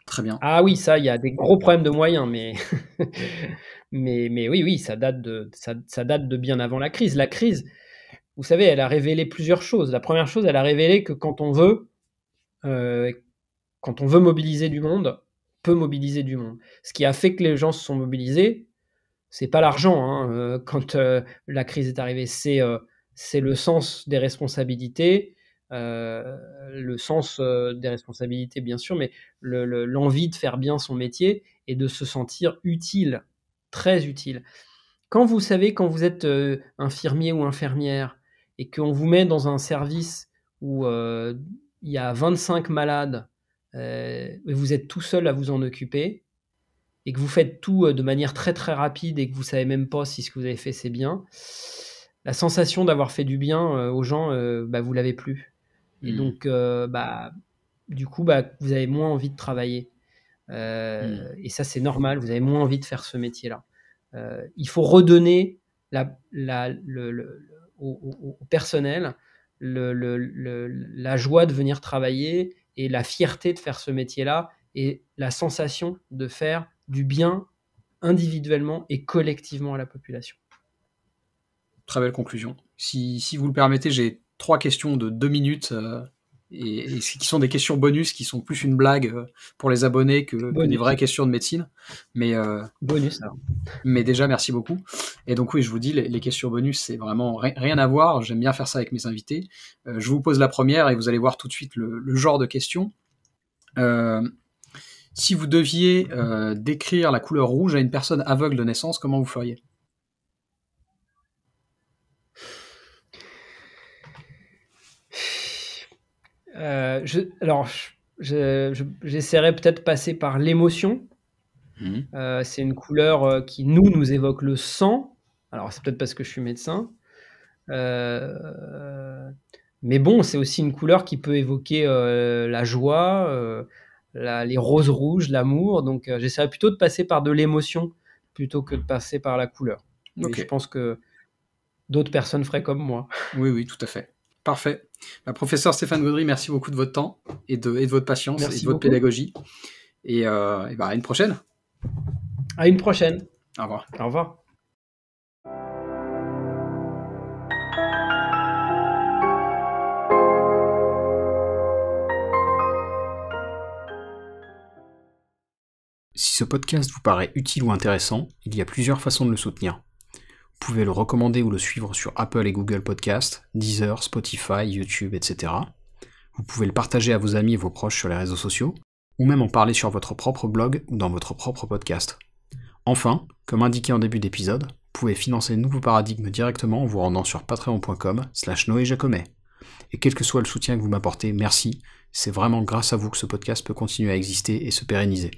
Très bien. Ah oui, ça, il y a des gros problèmes de moyens, mais mais oui, ça date de bien avant la crise. La crise, vous savez, elle a révélé plusieurs choses. La première chose, elle a révélé que quand on veut mobiliser du monde, on peut mobiliser du monde. Ce qui a fait que les gens se sont mobilisés, c'est pas l'argent. Quand la crise est arrivée, c'est le sens des responsabilités, bien sûr, mais l'envie de faire bien son métier et de se sentir utile, très utile. Quand vous êtes infirmier ou infirmière et qu'on vous met dans un service où il y a 25 malades et vous êtes tout seul à vous en occuper et que vous faites tout de manière très très rapide et que vous ne savez même pas si ce que vous avez fait c'est bien, la sensation d'avoir fait du bien aux gens, vous l'avez plus. Et donc, du coup, vous avez moins envie de travailler. Et ça, c'est normal, vous avez moins envie de faire ce métier-là. Il faut redonner au personnel la joie de venir travailler et la fierté de faire ce métier-là et la sensation de faire du bien individuellement et collectivement à la population. Très belle conclusion. Si vous le permettez, j'ai 3 questions de 2 minutes et qui sont des questions bonus, qui sont plus une blague pour les abonnés que des vraies questions de médecine. Mais, bonus, alors. Mais déjà, merci beaucoup. Et donc oui, je vous dis, les questions bonus, c'est vraiment rien à voir. J'aime bien faire ça avec mes invités. Je vous pose la première et vous allez voir tout de suite le genre de question. Si vous deviez décrire la couleur rouge à une personne aveugle de naissance, comment vous feriez ? J'essaierai peut-être de passer par l'émotion. C'est une couleur qui nous évoque le sang. Alors c'est peut-être parce que je suis médecin. Mais bon, c'est aussi une couleur qui peut évoquer la joie, les roses rouges, l'amour. Donc j'essaierai plutôt de passer par de l'émotion plutôt que de passer par la couleur. Okay. Mais je pense que d'autres personnes feraient comme moi. Oui, tout à fait. Parfait. Professeur Stéphane Gaudry, merci beaucoup de votre temps et de votre patience et de votre pédagogie. Et à une prochaine. À une prochaine. Au revoir. Au revoir. Si ce podcast vous paraît utile ou intéressant, il y a plusieurs façons de le soutenir. Vous pouvez le recommander ou le suivre sur Apple et Google Podcasts, Deezer, Spotify, YouTube, etc. Vous pouvez le partager à vos amis et vos proches sur les réseaux sociaux, ou même en parler sur votre propre blog ou dans votre propre podcast. Enfin, comme indiqué en début d'épisode, vous pouvez financer Nouveau Paradigme directement en vous rendant sur patreon.com/noéjacomet. Et quel que soit le soutien que vous m'apportez, merci, c'est vraiment grâce à vous que ce podcast peut continuer à exister et se pérenniser.